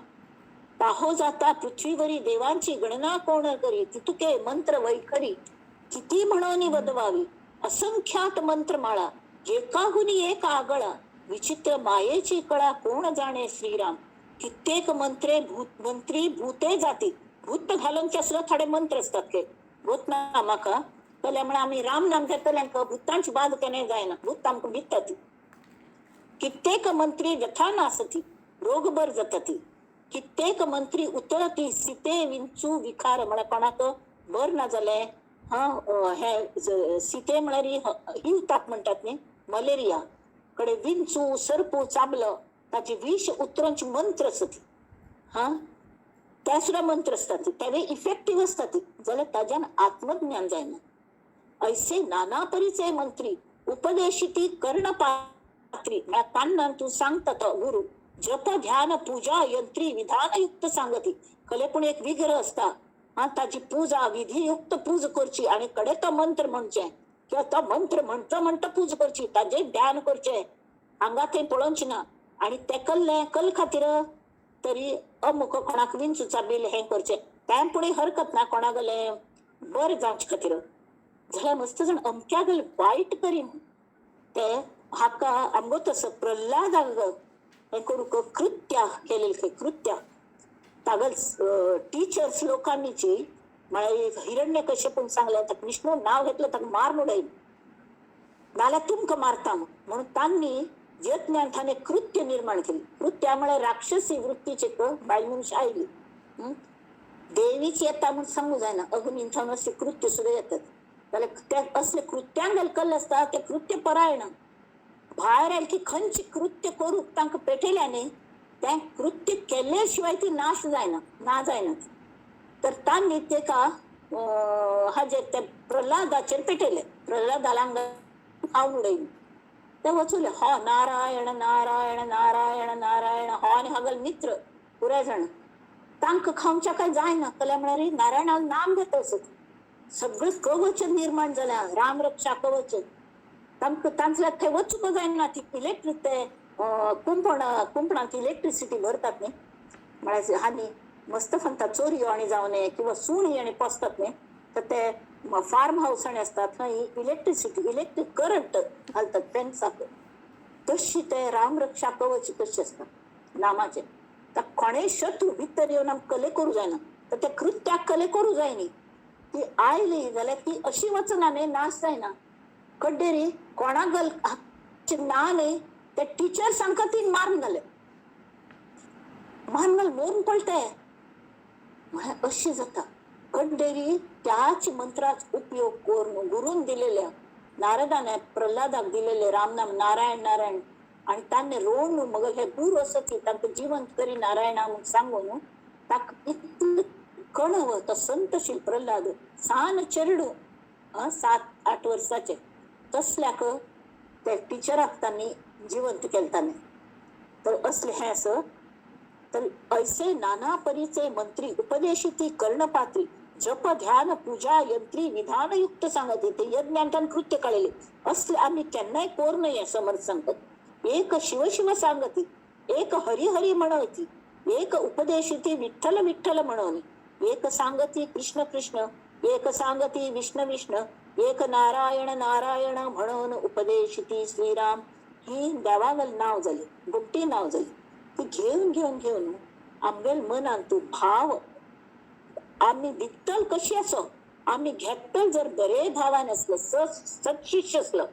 [SPEAKER 1] पाहो जाता पृथ्वीवरी देवांची गणना कोण करी, तितुके मंत्र वैखरी किती म्हणून वदवावी. असंख्यात मंत्रमाळा एकाहुनी एक आगळा, विचित्र मायेची कळा कोण जाणे श्रीराम. कित्येक मंत्री भूते जाती, भूत घालूनचे सुद्धा थोडे मंत्र असतात ते भूत ना म्हाका कळ्ळें म्हण आमी राम नाम घेतल्यांक भुतांची बाध केन्ना जायना, भूत आमकां भितात. कित्येक मंत्री व्यथा नासती, रोग बर जातती. कित्येक मंत्री उतरती, सीते विंचू विखार. म्हळ्यार कोणाक बर ना जालें, हे सीते म्हळ्यार ही ताप म्हणटात न्ही, मलेरिया कडे विंचू सर्पू चाबलो ताची विष उतरोवची मंत्र असती. त्या सुद्धा मंत्र असतात ते इफेक्टिव्ह असतात, जाल्यार ताज्यान आत्मज्ञान जायना. ऐसे नाना परीचे मंत्री उपदेशिती कर्णपात्री. तान्नान तू सांगता तो गुरु जप ध्यान पूजा यंत्री विधानयुक्त सांगती. खले पूण एक विग्रह असता, ताची पूजा विधियुक्त पूज करची आणि कडे तो मंत्र म्हणचे किंवा तो मंत्र म्हणता पूज करची, ताजे ध्यान करचे, हांगा थंय पळोवची ना. आणि ते कल खातीर तरी अमुक कोणाक विंचूचा बील हे करचे, त्या पुढे हरकत ना कोणा गले बर जावचे खातीर. जाल्यार मस्त जण अमक्या गल वायट करीन ते हाका आमगो तसं प्रल्हादाक हे करूक कृत्या केलेली कृत्या तागल टीचर्स लोकांनीची म्हळ्यार हिरण्यकश्यपून सांगलें ताका विष्णू नाव घेतलं ताका मारून उडयन नाल्यार तुमकां मारता म्हणून तांणी यज्ञान थाने कृत्य निर्माण केली. कृत्या म्हळ्यार राक्षसी वृत्तीचे बायल मनशां आयली. देवीची येता म्हणून सांगू जायना, अग्नीन थावन असे कृत्य सुद्दां येतात. जाल्यार त्या असले कृत्यांक कल्ल असता ते कृत्य परायण भायर आयले की खंयची कृत्य करूंक तांकां पेटयल्या न्ही, तें कृत्य केल्ले शिवाय ती नाश जायना, ना जायना. तर तांणी तेका हाजेर ते प्रल्हादाचेर पेटयले. प्रल्हादालांक हांव उडयन ते वचूले हो नारायण नारायण नारायण नारायण हो आनी हागल मित्र पुराय जाण तांकां खावच्या काय जायना. कल्या म्हळ्यार नारायणाक नाम घेता असत सगळें कवच निर्माण जाल्या, राम रक्षा कवच. तांकां तांचल्याक थंय वचूंक जायना. ती इलेक्ट्रीक ते कुंपणांत इलेक्ट्रिसिटी भरतात न्ही, म्हळ्यार हानी मस्त सांगतात चोरयो आनी जावन किंवा सुणी आनी पोसतात न्ही, तर ते फार्म हाऊस आनी असतात थंय इलेक्ट्रिक करंट घालतात फेन्साक. तशी ते राम रक्षा कवच तशी असतात नामाचे. तर कोणेय शत्रू भितर येवन आमकां कले करूं जायना. तर त्या कृत्याक कले करूं जाय न्ही, ती आयली जाल्यार ती अशी वचना न्ही नाश जायना. कड्डेरी कोणाक ना न्ही ते टीचर सांगता ती मारून घाले मोरून पळटे म्हळ्यार अशी जाता. कड्डेरी त्याच मंत्राचो उपयोग करून गुरून दिलेल्या नारदाने प्रल्हादाक दिलेले रामनाम नारायण नारायण आणि तांणे रोवन मग हे गुरू असत तांकां जिवंत करी नारायणा म्हणून सांगून ताका इतलें कणव तो संतशील प्रल्हाद सान चेडू 7-8 वर्साचे तसल्याक त्या टिचराक तांणी जिवंत केलताले. तर असले हे असं तर ऐसे नाना परीचे मंत्री उपदेशिती कर्णपात्री जप ध्यान पूजा यंत्री विधानयुक्त सांगते. ते यज्ञांतन कृत्य कळले असले आम्ही केन्नाय कोर नये समर्थ सांगत. एक शिव शिव सांगती, एक हरी हरी म्हणवती, एक उपदेशिती विठ्ठल विठ्ठल म्हणवनी, एक सांगती कृष्ण कृष्ण, एक सांगती विष्णु विष्णु, एक नारायण नारायण म्हणून उपदेशिती श्रीराम. ही देवागल नाव झाली, गुप्ती नाव झाली. ती घेऊन घेऊन घेऊन आमगेल मनान तू भाव आम्ही विठ्ठल कशी असो आम्ही घेतल जर बरे भावान असलं सत्शिष्य असलं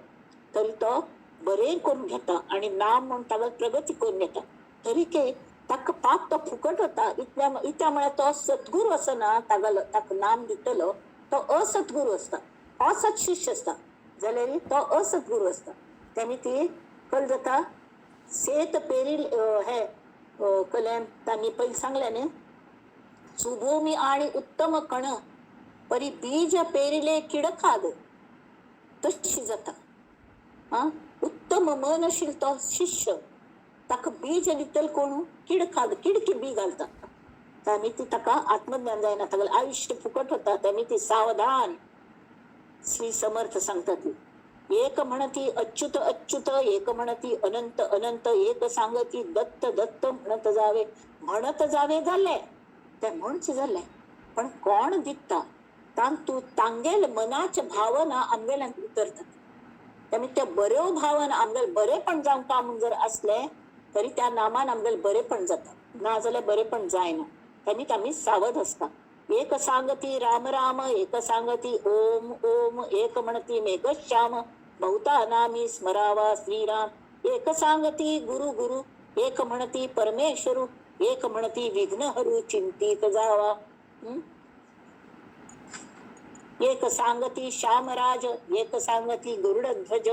[SPEAKER 1] तरी तो बरे करून घेता आणि नाम म्हणून ताका प्रगती करून घेता. तरी के ताका पाप तो फुकट होता इत्या म्हळ्यार तो सद्गुरू असना ताका नाम दितलो तो असद्गुरू असता, असत शिष्य असता जाल्यार तो असद्गुरू असता. त्यांनी ती कल जाता सेत पेरील हे कल्याण तांणी पहिले सांगले न्ही सुभूमी आणि उत्तम कण परी बीज पेरिले किडखाद तशी जाता. उत्तम मनशील तो शिष्य ताका बीज दितल कोण किडखाद किडकी बी घालता. त्यामी ती ताका आत्मज्ञान जायना, तागेलें आयुश्य फुकट होता. त्यामी ती सावधान. श्री समर्थ सांगतात, एक म्हणती अच्युत अच्युत, एक म्हणती अनंत अनंत, एक सांगती दत्त दत्त म्हणत जावे. म्हणत जावे जाले ते म्हणचे जाले, पण कोण दिसता तू तांगेल मनाच्या भावना आमगेल्यान उतरतात. त्यामुळे त्या बऱ्यो भावना आमगेल बरे पण जावंका म्हणून जर असले तरी त्या नामान आमगेल बरे पण जातात, ना जाल्यार बरे पण जायना. त्यामुळे आम्ही सावध असता. एक सांगती राम राम, एक सांगती ओम ओम, एक म्हणती मेघश्याम, बहुता नामी स्मरावा श्रीराम. एक सांगती गुरु गुरु, एक म्हणती परमेश्वरू, एक म्हणती विघ्नहरू चिंतित जावा. एक सांगती श्यामराज, एक सांगती गरुडध्वज,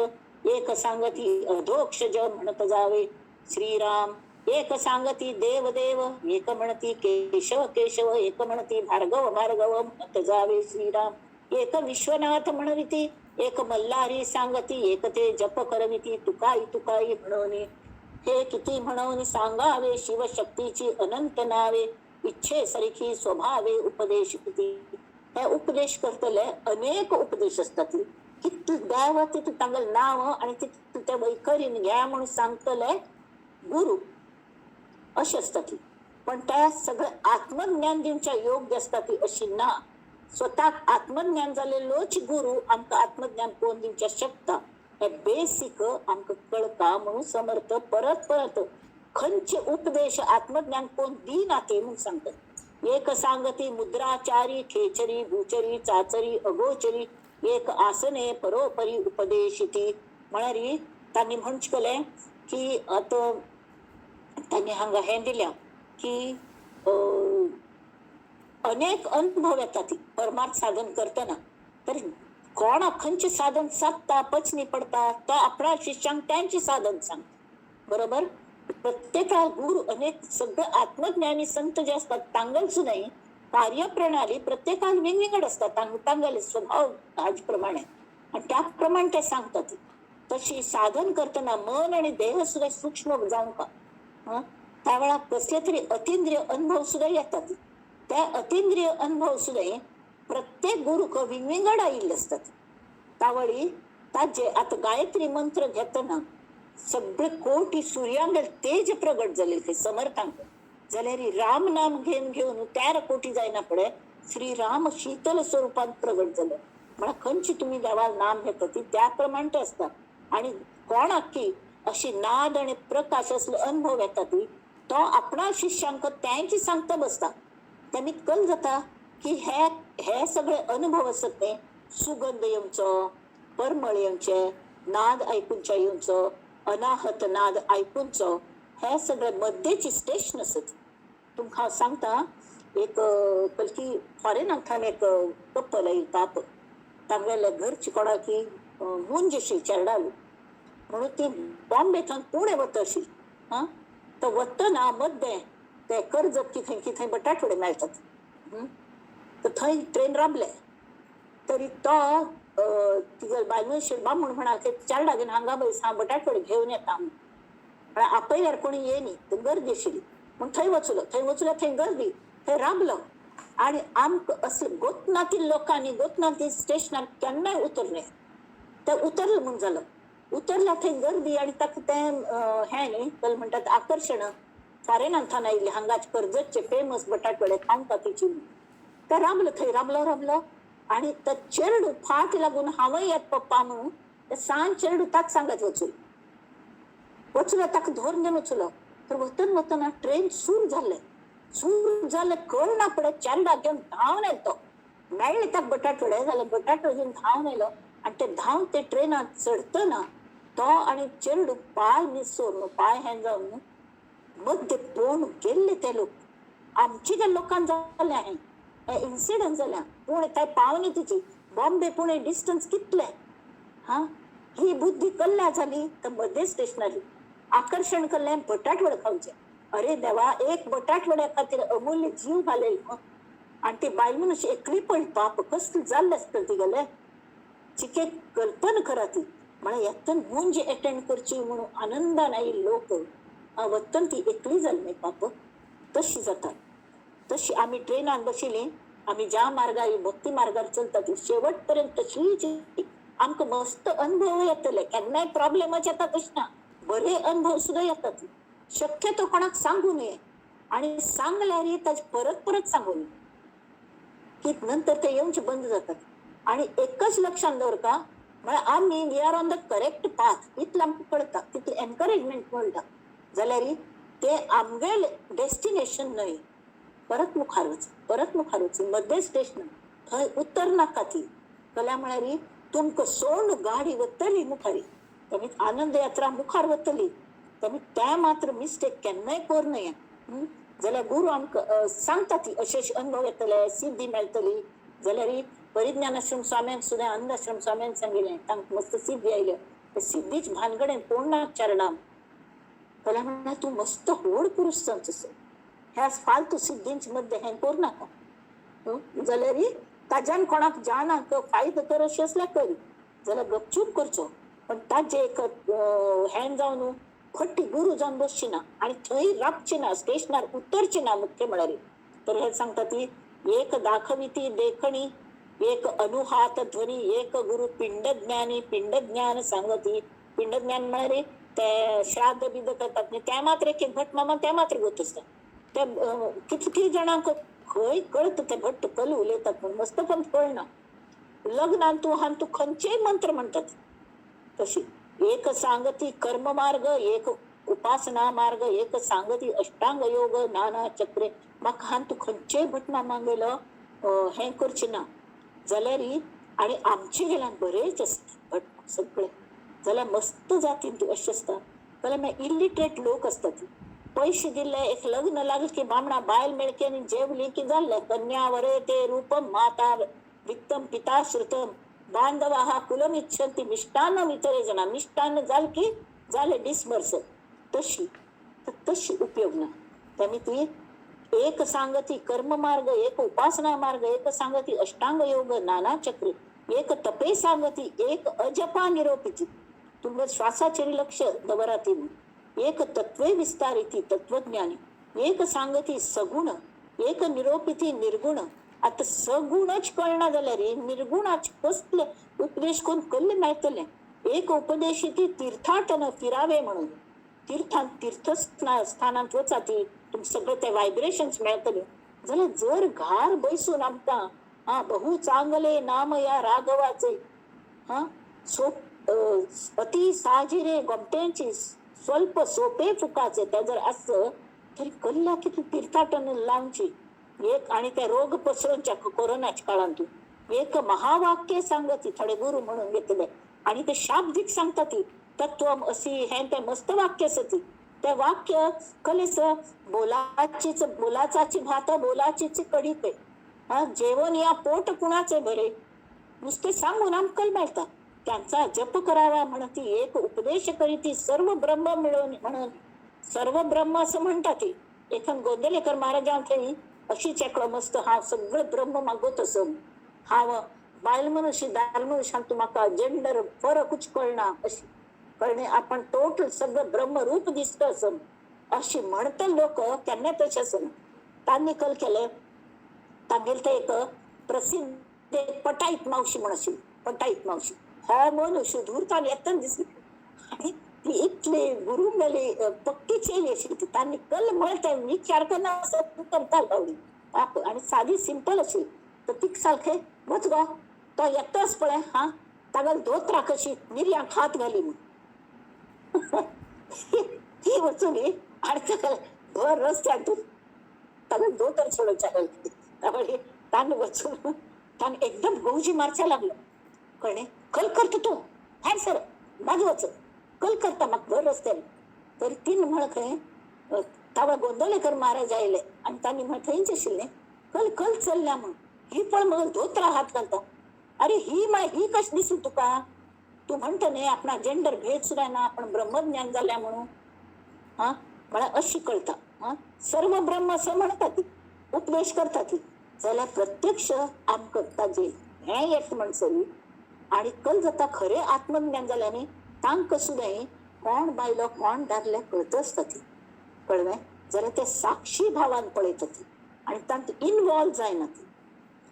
[SPEAKER 1] एक सांगती अधोक्षज म्हणत जावे श्रीराम. एक सांगती देव देव, एक म्हणती केशव केशव, एक म्हणती भार्गव भार्गव म्हणत जावे श्रीराम. एक विश्वनाथ म्हणविती, एक मल्हारी सांगती, एक ते जप करविती तुकाई तुकाई म्हणून. हे किती म्हणून सांगावे शिवशक्तीची अनंत नावे, इच्छे सरीखी स्वभावे उपदेश किती. हे उपदेश करतले अनेक उपदेश असतात की तू द्याव ते तू तांगल नाव आणि ते तू त्या वैखरीन घ्या म्हणून सांगतले गुरु अशी असतात. पण त्या सगळं आत्मज्ञान दिवच्या योग्य असतात अशी ना. स्वतः आत्मज्ञान झालेलोच गुरु आमका आत्मज्ञान कोण दिवच्या शकता हे बेसिक आमका कळता. म्हणून समर्थ परत परत खंचे उपदेश आत्मज्ञान कोण दिना ते म्हणून सांगतात. एक सांगती मुद्राचारी, खेचरी भूचरी चाचरी अगोचरी, एक आसने परोपरी उपदेशिती. म्हणारी त्यांनी म्हणचकले की आता त्यांनी हांगा हे दिल्या की अनेक अनुभव येतात परमार्थ साधन करताना. तर कोण खंचे साधन साधता पचनी पडता तो आपल्या शिष्यांक त्यांची साधन सांग. बरोबर. प्रत्येका गुरु अनेक सगळे आत्मज्ञानी संत जे असतात तांगल सुद्धा कार्यप्रणाली प्रत्येकाला वेगवेगळे असतात. तांगले स्वभाव आजप्रमाणे आणि त्याप्रमाणे ते सांगतात. तशी साधन करताना मन आणि देह सुद्धा सूक्ष्म जाऊ का त्यावेळा कसले तरी अतिंद्रिय अनुभव सुद्धा येतात. त्या अतिंद्रिय अनुभव सुद्धा प्रत्येक गुरु वेगवेगळा येईल असतात. त्यावेळी ताजे आता गायत्री मंत्र घेताना सगळे कोटी सूर्यांगल तेज प्रगट झाले ते समर्थांक जाल्यार राम नाम घेऊन घेऊन 13 कोटी जायना पडे श्रीराम शीतल स्वरूपात प्रगट झाले. म्हणा खंची तुम्ही देवाला नाम घेतात त्याप्रमाणे ते असतात. आणि कोणाक की अशी नाद आणि प्रकाश असले अनुभव येतात तो आपणा शिष्यांक त्यांची सांगता बसता. त्यांनी कल जाता की हे सगळे अनुभव असत ते सुगंध येऊचो, परमळ येऊचे, नाद ऐकूनच्या येऊचो, अनाहत नाद ऐकूनचो, हे सगळे मध्येची स्टेशन असत. तुमका सांगता एक बल्कि फॉरेनाक थान एक कपल येईल ताप तांगेल्या घरची कोणा की मुंजशी चेरडाली म्हणून ती बॉम्बेतून पुणे वतशी. तर वतना मध्ये ते कर्जत किथंय बटाटवडे मेळतात. तर थंय ट्रेन राबले तरी तो तिगल बायमनशीर बामूण म्हणा की चेरडा घेऊन हांगा बैस हा बटाटवडे घेऊन येता म्हणून आपयल्यार कोणी येनी तर गर्दी आशिल्ली. मग थंय वचूला थंय गर्दी थंय राबलो आणि आमक असं गोतनातील लोकांनी गोतनातील स्टेशनार केन्नाय उतरले. ते उतरलं म्हणून झालं. उतरल्या थंय गर्दी आणि ताका ते हे न्ही कल म्हणतात आकर्षण फॉरेनांतल्यान आयिल्ले हांगाचे कर्जतचे फेमस बटाटवडे खावंक तिची. ते राबलो थंय राबलो आणि तो चेरडू फाट लागून हांवय येत पप्पा म्हणून ते सांज चेरडू ताक सांगत वचूला ताका धोरण घेवन वचूलो. तर वतना ट्रेन सूर जाले कळना पडे चेरडा घेऊन धांवन येतो मेळ्ळे ताका बटाटवडे जाल्यार बटाटवडे घेऊन धांवन येयलो आणि ते धांवन ते ट्रेनात चढतना तो आणि चेरडू पाय निसोर पाय हे जावन मध्य पळून गेल्ले ते लोक. आमची त्या लोकांक जाले हे इन्सिडंट जाल्या पुणे थंय पावनी तिची बॉम्बे पुणे डिस्टन्स कितले. ही बुद्धी कल्ल्या झाली तर मध्ये स्टेशनारी आकर्षण कल्ले बटाटवडे खावचे. अरे देवा एक बटाटवड्या खातीर अमूल्य जीव घालेल आणि ती बायल मनुष्य एकली पण पाप कसली जाल्ले असतं तिगले चिके कल्पना करा ती. म्हळ्यार येतन मुंज अटेंड करची म्हणून आनंदान आयिल्ले लोक वतन ती एकली जाली पाप तशी जाता. तशी आम्ही ट्रेनात बशिली, आम्ही ज्या मार्गाने भक्ती मार्गावर चलतात शेवटपर्यंत तशी आमक मस्त अनुभव येतले, केन्नाय प्रॉब्लेमच येतातच ना, बरे अनुभव सुद्धा येतात. शक्यतो कोणाक सांगू नये, आणि सांगल्यारी ताचे परत परत सांगू नये, की नंतर ते येऊनचे बंद जातात. आणि एकच लक्षात दवर का, म्हळ्यार आम्ही we are on the correct path इतलें आमकां कळटा, तितलें एनकरेजमेंट मेळटा. जाल्यार ते आमगे डेस्टिनेशन न्हय, परत मुखार वच मध्य स्टेशन थंय उतर नाका ती. जाल्यार म्हळ्यार तुमकां सोड गाडी वतली मुखारी, तेमी आनंद यात्रा मुखार वतली, तेमी ते मात्र मिस्टेक केन्नाय करूं नये. जाल्यार गुरू आमकां सांगता ती अशे अशे अनुभव येतले, सिद्धी मेळटली. जाल्यार परिज्ञान आश्रम स्वाम्यांक सुद्दां आनंद आश्रम स्वाम्यान सांगिल्लें, तांकां मस्त सिद्धी आयल्यो. ते सिद्धीच भानगडेन पडना चरणां. जाल्यार म्हळ्यार तूं मस्त व्हड पुरुश जावचो, ह्या फालतू सिद्धींचे मध्ये हें करूं नाका. जाल्यार ताज्यान कोणाक जाणाक फायदो कर अशें असल्यार कर, जाल्यार गपचूप करचो. पण ताजे एक हें जावन खट्टी गुरू जावन बसची ना, आणि थंय रावची ना, स्टेशनार उतरची ना. मुख्य म्हळ्यार तर हे सांगता ती, एक दाखविती देखणी, एक अनुहात ध्वनी, एक गुरु पिंड ज्ञानी, पिंड ज्ञान सांगती. पिंड ज्ञान म्हळ्यार ते श्राद्ध बिद्ध करतात न्ही, त्या मात्र एक भट मामा त्या मात्र गोत असतात. त्या कितकी जाणांक खंय कळत ते भट्ट कल उलयतात, पण मस्त पण कळना. लग्नान तू हान तू खंयचेय मंत्र म्हणतात तशी. एक सांगती कर्म मार्ग, एक उपासना मार्ग, एक सांगती अष्टांग योग नाना चक्रे. म्हाका हान तू खंयचेय भट मामा गेलो हें करची ना. जाल्यार आणि आमचे गेल्यान बरेच असतात भट सगळे, जाल्यार मस्त जातीन तू अशें असता. जाल्यार इलिटरेट लोक असतात, पैसे दिले, एक लग्न लागले की बामणा बायल मेळके आणि जेवली की जाल्ले. कन्या वरे ते रूपम माता वित्तम पिता श्रुतम, बांधवा कुलम इच्छन्ति मिष्टान्न इतरे जना. मिष्टान्न जाल की जाले डिस्मर्स. तशी उपयोग ना. त्यामुळे ती एक सांगती कर्म मार्ग, एक उपासना मार्ग, एक सांगती अष्टांग योग नाना चक्री, एक तपे सांगती, एक अजपा निरोपिती. तुम्ही श्वासाचे लक्ष दवराती. एक तत्वे विस्तारिती तत्वज्ञानी, एक सांगती सगुण, एक निरोपिती निर्गुण. आता सगुणच कळना जाल्यार निर्गुणाच कसले उपदेश कोण कल्ले मेळटले. एक उपदेशिती तीर्थाटन फिरावे म्हणून, तीर्थस्थानांत वचाती, तुमचे सगळे ते व्हायब्रेशन्स मेळटले. जाल्यार जर घार बैसून आमकां बहु चांगले नाम या राघवाचे, अति साजिरे गोमटेंची, स्वल्प सोपे फुकाचे ते जर असत तरी कल्ल्या किती तीर्थाटन लावची. एक आणि त्या रोग पसरोवच्या कोरोनाच्या काळांतून एक महावाक्य सांगती, थोडे गुरु म्हणून घेतले, आणि ते शाब्दिक सांगता ती तत्वम अशी हे ते मस्त वाक्य असती. ते वाक्य कलेस बोलाचाची भात बोलाचीच कडी पे, जेवण या पोट कुणाचे भरे, नुसते सांगून आमकल मेळता. त्यांचा जप करावा म्हणती, एक उपदेश करीती सर्व ब्रह्म मिळवून म्हणून. सर्व ब्रह्म असं म्हणतात ती. एखाद गोंदलेकर महाराजांनी अशी चेकळो मस्त, हा सगळं ब्रह्म मागवत असं, हा बायल मनुष्य दाल मनुष्य म्हाका जेंडर फरकूच कळना अशी कळणे. आपण टोटल सगळं ब्रह्मरूप दिसत असं अशी म्हणतं लोक. त्यांना तसे असं त्यांनी कल केलं. तांगेल ते एक प्रसिद्ध पटाईत मावशी म्हणशी, पटाईत मावशी हा मनुष्य धूरतान येताना दिसली, आणि ती इतली गुरु गेली पक्की चेली अशी. त्यांनी कल म्हणता विचार करना असं करता लावली आप, आणि साधी सिंपल अशी. तर ती सारखे वच गो तो येतच पळय, हा तागल धोत्रा कशी निर्यांक हात घाली ही वचून आणि भर रस्त्यातून तागल धोतर सोडून लागली. तान वचून तान एकदम गौजी मारच्या लागलो. कळणे कल करतो तू हाय सर मागे वच कल करता मग भर रस्त्याने. तरी तीन म्हण खंय तावळ गोंदवलेकर महाराज आयले, आणि तांणी म्हण थंयच आशिल्ले कल कल चलल्या म्हण. ही पण मग धोत्रा हात घालता. अरे ही कशी दिसू तुका, तू म्हणतो न्ही आपणा जेंडर भेद सुद्धा ना, आपण ब्रह्मज्ञान झाल्या म्हणून. मला अशी कळता सर्व ब्रह्म असं म्हणतात ती, उपदेश करतात ती. जाल्यार प्रत्यक्ष आमकां जे हें येत म्हणसरी आणि कल जाता खरे आत्मज्ञान जाल्यानी तांकां सुद्दां कोण बायलो कोण दादले कळत आसता ती. कळ्ळें जाल्यार ते साक्षी भावान पळयता ती. आणि तांत इनवॉल्व जायना ती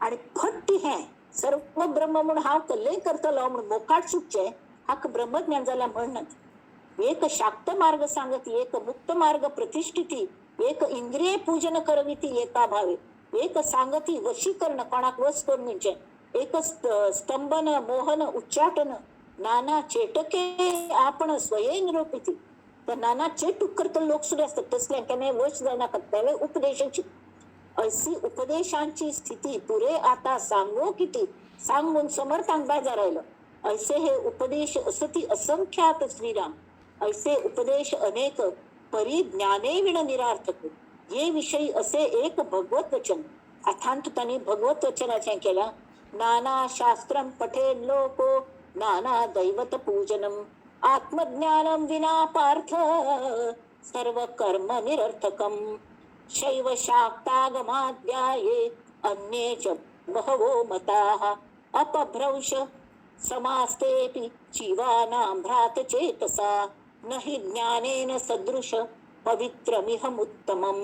[SPEAKER 1] आणि फट्टी हे सर्व ब्रह्म म्हणून हांव कल्लय करतलो म्हणून मोकाट सुटचे हाक ब्रह्मज्ञान जाल्या म्हणत एक शाक्त मार्ग सांगती एक मुक्त मार्ग प्रतिष्ठिती एक इंद्रिय पूजन करविती एका भावे एक सांगती वशीकरण कोणाक वस कर म्हणजे एक स्तंभन मोहन उच्चाटन नाना चेटके आपण स्वयं निरोपिती तर नाना चेटूक करतले लोक सुद्धा असतात तसल्या केन्ना वश जायना त्यावेळी उपदेशाची अशी उपदेशांची स्थिती पुरे आता सांगो किती सांगून समर्थांक बाजार राहिलं ऐसे हे उपदेश असती असंख्यात श्रीराम ऐसे उपदेश अनेक परी ज्ञाने विण निरार्थक ये विषयी असे एक भगवत वचन अथांत त्यांनी भगवत वचनाचे केला नाना शास्त्रम पठेन लोको नाना दैवत पूजनम आत्मज्ञानम विना पार्थ सर्व कर्म निरर्थकम शैव शाक्तागमाध्याये अन्ये च बहवो मताः अपभ्रंश समास्तेऽपि जीवानां भ्रातचेतसा न हि ज्ञानेन सदृश पवित्रमिहमुत्तमम्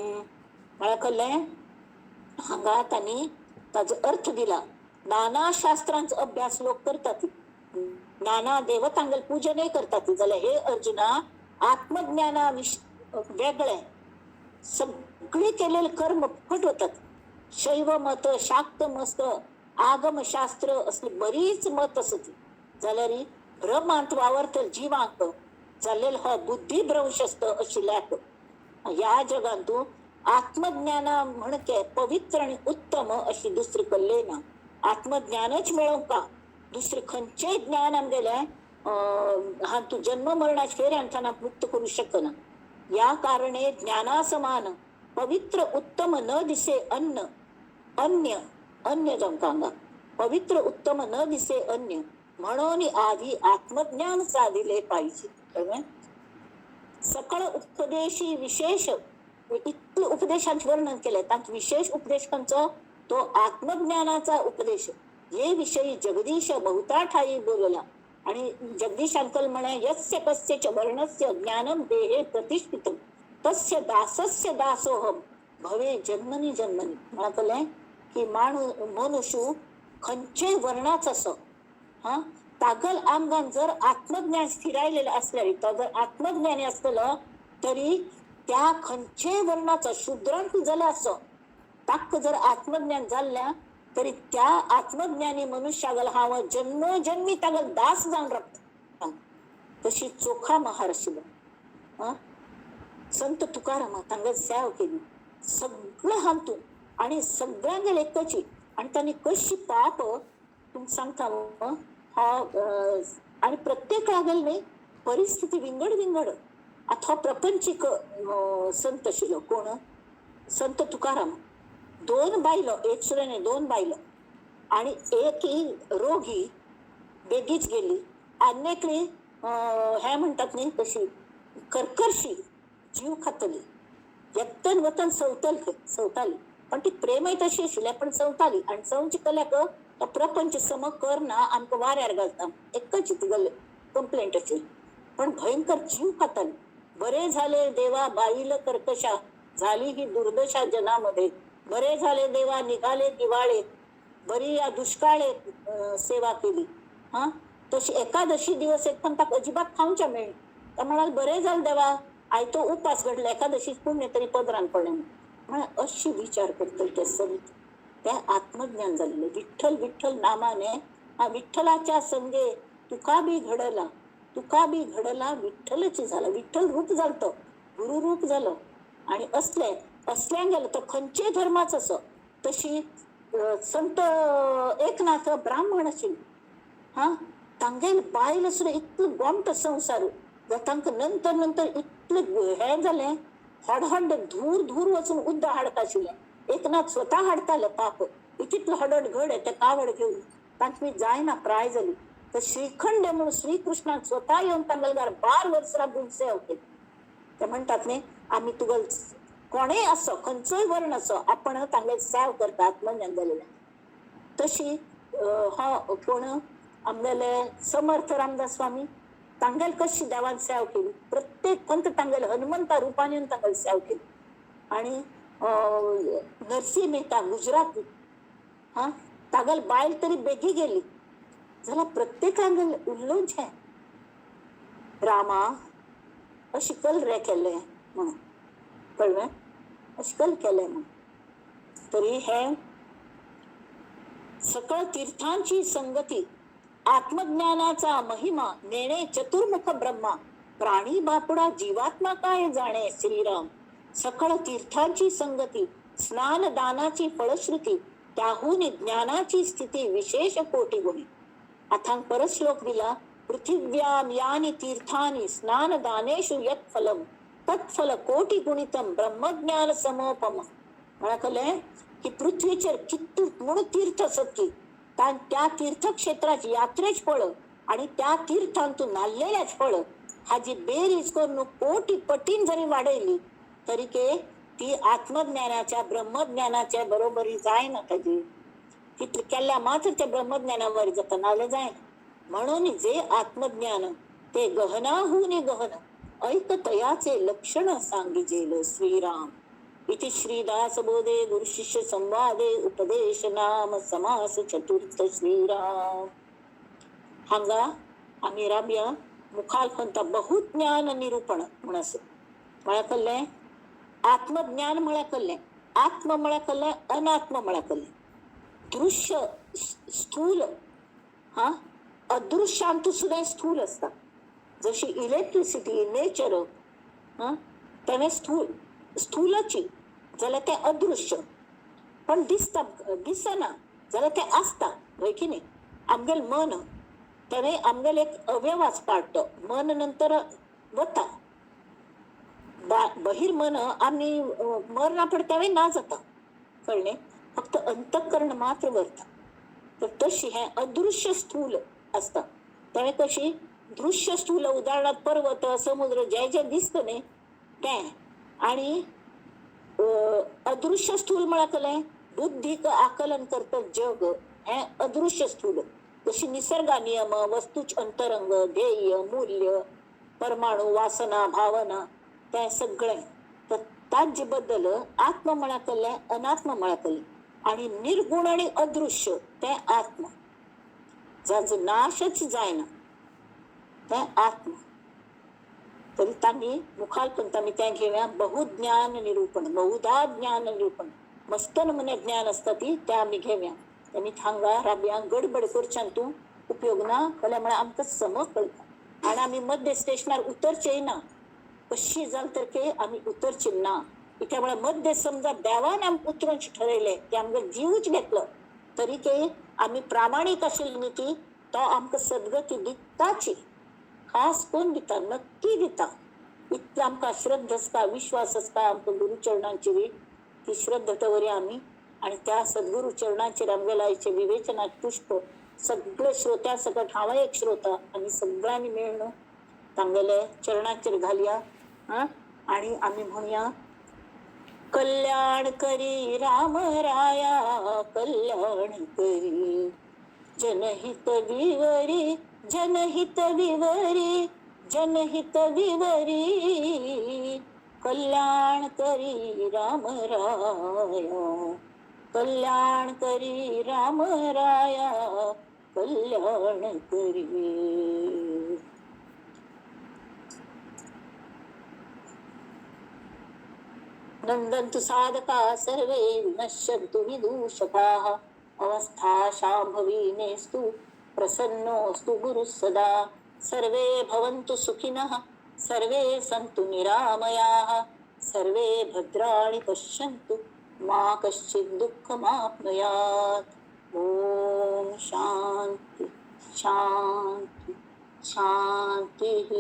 [SPEAKER 1] मला कळलंय हांगा तांणी ताचो अर्थ दिला नाना शास्त्रांचो अभ्यास लोक करतात नाना देवतांगल पूजनय करतात जाल्यार हे अर्जुना आत्मज्ञाना वेगळे सगळे केलेले कर्म फट होतात शैव मत शाक्त मत आगम शास्त्र असली बरीच मत असती जाल्यार भ्रमांत वावरतल जीवांक जाल्लेलो हो बुद्धी भ्रंश असत आशिल्ल्याक ह्या जगांत आत्मज्ञाना म्हणके पवित्र आणि उत्तम अशी दुसरी कल्ले ना आत्मज्ञानच मेळोवंका दुसरे खंयचेय ज्ञान आमगेले हा तू जन्म मरणाच्या फेऱ्यांतना मुक्त करू शकना या कारणे ज्ञाना समान पवित्र उत्तम न दिसे अन्य जमकांगा पवित्र उत्तम न दिसे अन्य म्हणून आधी आत्मज्ञान साधिले पाहिजे सकळ उपदेशी विशेष इतके उपदेशांचे वर्णन केले त्यात विशेष उपदेश खंयचो तो आत्मज्ञानाचा उपदेश हे विषयी जगदीश बहुता ठाई बोलला आणि जगदीश अंकल म्हणे यस्य कस्य वर्णस्य ज्ञानम देहे प्रतिष्ठितम तस्य दासस्य दासोहम भवे जन्मनी जन्मनी मला कळलंय की मनुष्य खंयचे वर्णाच असो हा तागल आमगान जर आत्मज्ञान स्थिरायलेलं असल्याने तो जर आत्मज्ञानी असतलो तरी त्या खंयचे वर्णाचा शूद्रांक जाल्या असो ताक जर आत्मज्ञान जाल्ल्या तरी त्या आत्मज्ञानी मनुष्यागल हांव जन्मोजन्मी तागल दास जावन रावता तशी चोखा महार आशिल्लो संत तुकाराम तांगेल सेवा केली सगळं हांतून आणि सगळ्यांगेल एकची आणि त्यांनी कशी पाप तुमकां सांगता हा आणि प्रत्येकागेल न्ही परिस्थिती विंगड आता प्रपंचीक संत आशिल्लो कोण संत तुकाराम दोन बायलो एक सुरेने दोन बायलो आणि एक रोगी बेगीच गेली आनेकली हे म्हणतात न्ही तशी कर्कशी जीव खातली यत्तन वतन सवताली पण ती प्रेमय तशी आशिल्ली पण सवताली आणि सवची कल्याक तो प्रपंच सम करना आमकां वाऱ्यार घालता एकच तिगल कंप्लेंट आशिल्ली पण भयंकर जीव खाताली बरे झाले देवा बाईल कर्कशा झाली ही दुर्दशा जनामध्ये बरे झाले देवा निघाले दिवाळे बरी या दुष्काळे सेवा केली हा तशी एकादशी दिवस एक पण ताक अजिबात खावच्या मेळ्ळी तर म्हणाल बरे झाले देवा आय तो उपास घडला एकादशी पुण्य तरी पदरान पडले म्हण अशी विचार करतले ते सवित त्या आत्मज्ञान झालेले विठ्ठल विठ्ठल नामाने हा विठ्ठलाच्या संगे तुका बी घडला विठ्ठलची झाला विठ्ठल रूप झालतो गुरु रूप झालं आणि असल्या गेलं तर खंयचे धर्माच असो तशी संत एकनाथ ब्राह्मण आशिल्ले हा तांगेल बायल सुद्दां इतलो गोमटो संसार तांकां नंतर इतलें हे जालें हडहड धूर वचून उद्दा हाडता आशिल्लें एकनाथ स्वता हाडताले पाप इतलो हडड घड ते कावड घेवन तांची जायना प्राय जाली तर श्रीखंड म्हणून श्रीकृष्णान स्वता येवन तांगेलगार 12 वर्सां राबून सेवा केली ते म्हणटात न्ही आमी तुगेल कोणेय असो खंयचोय वर्ण असो आपण तांगेल सेवा करता आत्मज्ञान जालेल्या तशी हो कोण आमगेले समर्थ रामदास स्वामी तांगेल कशी देवान सेवा केली प्रत्येक पंत तांगेल हनुमंता रुपान येवन तांगेल सेवा केली आणि नरसी मेहता गुजराती, हा तागल बायल तरी बेगी गेली झाला प्रत्येकांगल उल्लोंच आहे. रामा अशिकल रे केले म्हणून कळलं, अशिकल केले म्हणून. तरी हे सकळ तीर्थांची संगती, आत्मज्ञानाचा महिमा, नेणे चतुर्मुख ब्रह्मा, प्राणी बापुडा जीवात्मा काय जाणे श्रीराम. सकळ तीर्थांची संगती, स्नान दानाची फळश्रुती, त्याहून ज्ञानाची स्थिती विशेष कोटी गुणी. अथांग परत श्लोक दिला, पृथिव्याम यानी तीर्थानी स्नान दानेषु यत् फलम तत्फल कोटी गुणितम ब्रह्मज्ञान समोपम. मला कळलंय की पृथ्वीचेर किती मूळ तीर्थ सत्की, त्या तीर्थक्षेत्राची यात्रेच फळ आणि त्या तीर्थांतून नाल्लेल्याच फळ हाजी बेरीज करून कोटी पटीन जरी वाढेली तरी के ती आत्मज्ञानाच्या ब्रह्मज्ञानाच्या बरोबरी जाय ना कधी. ती केल्या मात्र त्या ब्रह्मज्ञानावर जतन आलं जाय. म्हणून जे आत्मज्ञान ते गहनाहून गहन ऐकतयाचे लक्षण सांगिजेल श्रीराम. इति श्रीदास बोधे गुरुशिष्य संवादे उपदेश नाम समास चतुर्थ श्रीराम. हांगा आम्ही राबिया मुखाल खंता बहुज्ञान निरूपण म्हणस म्हळ्या कल्ले. आत्मज्ञान म्हळ्या कल्ले, आत्म म्हळ्या कल्ले, अनात्म म्हळ्या कल्ले. दृश्य स्थूल, हा अदृश्यांतू सुद्धा स्थूल असतात. जशी इलेक्ट्रिसिटी नेचर, हा त्याने स्थूलची जाल्यार ते अदृश्य, पण दिसता दिसना जाल्यार ते असता, होय की नाही. आमगेल मन त्याने आमगेल एक अवयवाच पाडतो. मन नंतर वता बहिर्मन आम्ही मरणा पडत्यावे ना जाता, कळणे. फक्त अंतःकरण मात्र वरता. तर तशी हे अदृश्य स्थूल असतात. त्याने कशी दृश्य स्थूल, उदाहरणार्थ पर्वत समुद्र जे जे दिसत नाही ते, आणि अदृश्य स्थूल म्हळ्याकले बुद्धीक आकलन करत जग हे अदृश्य स्थूल. जशी निसर्गा नियम, वस्तूच अंतरंग, ध्येय, मूल्य, परमाणु, वासना, भावना ते सगळे. तर ताजे बद्दल आत्म म्हळ्याकले, अनात्म म्हळ्याकले. आणि निर्गुण आणि अदृश्य ते आत्म, जाचो नाशच जायना ते आत्म. तरी तांणी मुखाल पण आम्ही त्या घेऊया बहुज्ञान निरूपण, बहुधा ज्ञान निरूपण. मस्त नमुने ज्ञान असतात ती त्या आम्ही घेऊया. त्यांनी थांगा राबिया गडबड करच्यान तू उपयोग ना कल्या म्हणा आमकां सम कळता. आणि आम्ही मध्य स्टेशनार उतरचे ना, कशी जाल तर के आम्ही उतरचे ना. त्यामुळे मध्य समजा देवान आमकां उतरूंच ठरयले की आमकां जीवच घेतलो तरी के आम्ही प्रामाणिक आशिल्ली न्ही ती, तो आमकां सद्गती दिताची. खास कोण दिता, नक्की दिता. इतकी आमकां श्रद्धा आसता, विश्वास आसता आमकां गुरु चरणांचेर. ती श्रद्धा दवरी आम्ही आणि त्या सद्गुरु चरणांचेर आमगेलायचे विवेचनात पुष्प सगळे श्रोत्या सकट हांव एक श्रोता आणि सगळ्यांनी मिळून तांगेले चरणांचेर घालया. आणि आम्ही म्हणूया, कल्याण करी राम राया कल्याण करी, जनहित विवरी जनहित विवरी जनहित विवरी, कल्याण करी राम राया कल्याण करी राम राया कल्याण करी. नंदन्तु साधका सर्वे विनश्यन्तु विदूषकाः, अवस्था शाम्भवीनेस्तु प्रसन्नोऽस्तु गुरुः सदा. सर्वे भवन्तु सुखिनः, सर्वे सन्तु निरामयाः, सर्वे भद्राणि पश्यन्तु मा कश्चित् दुःखमाप्नुयात्. ॐ शान्ति शान्ति शान्तिः.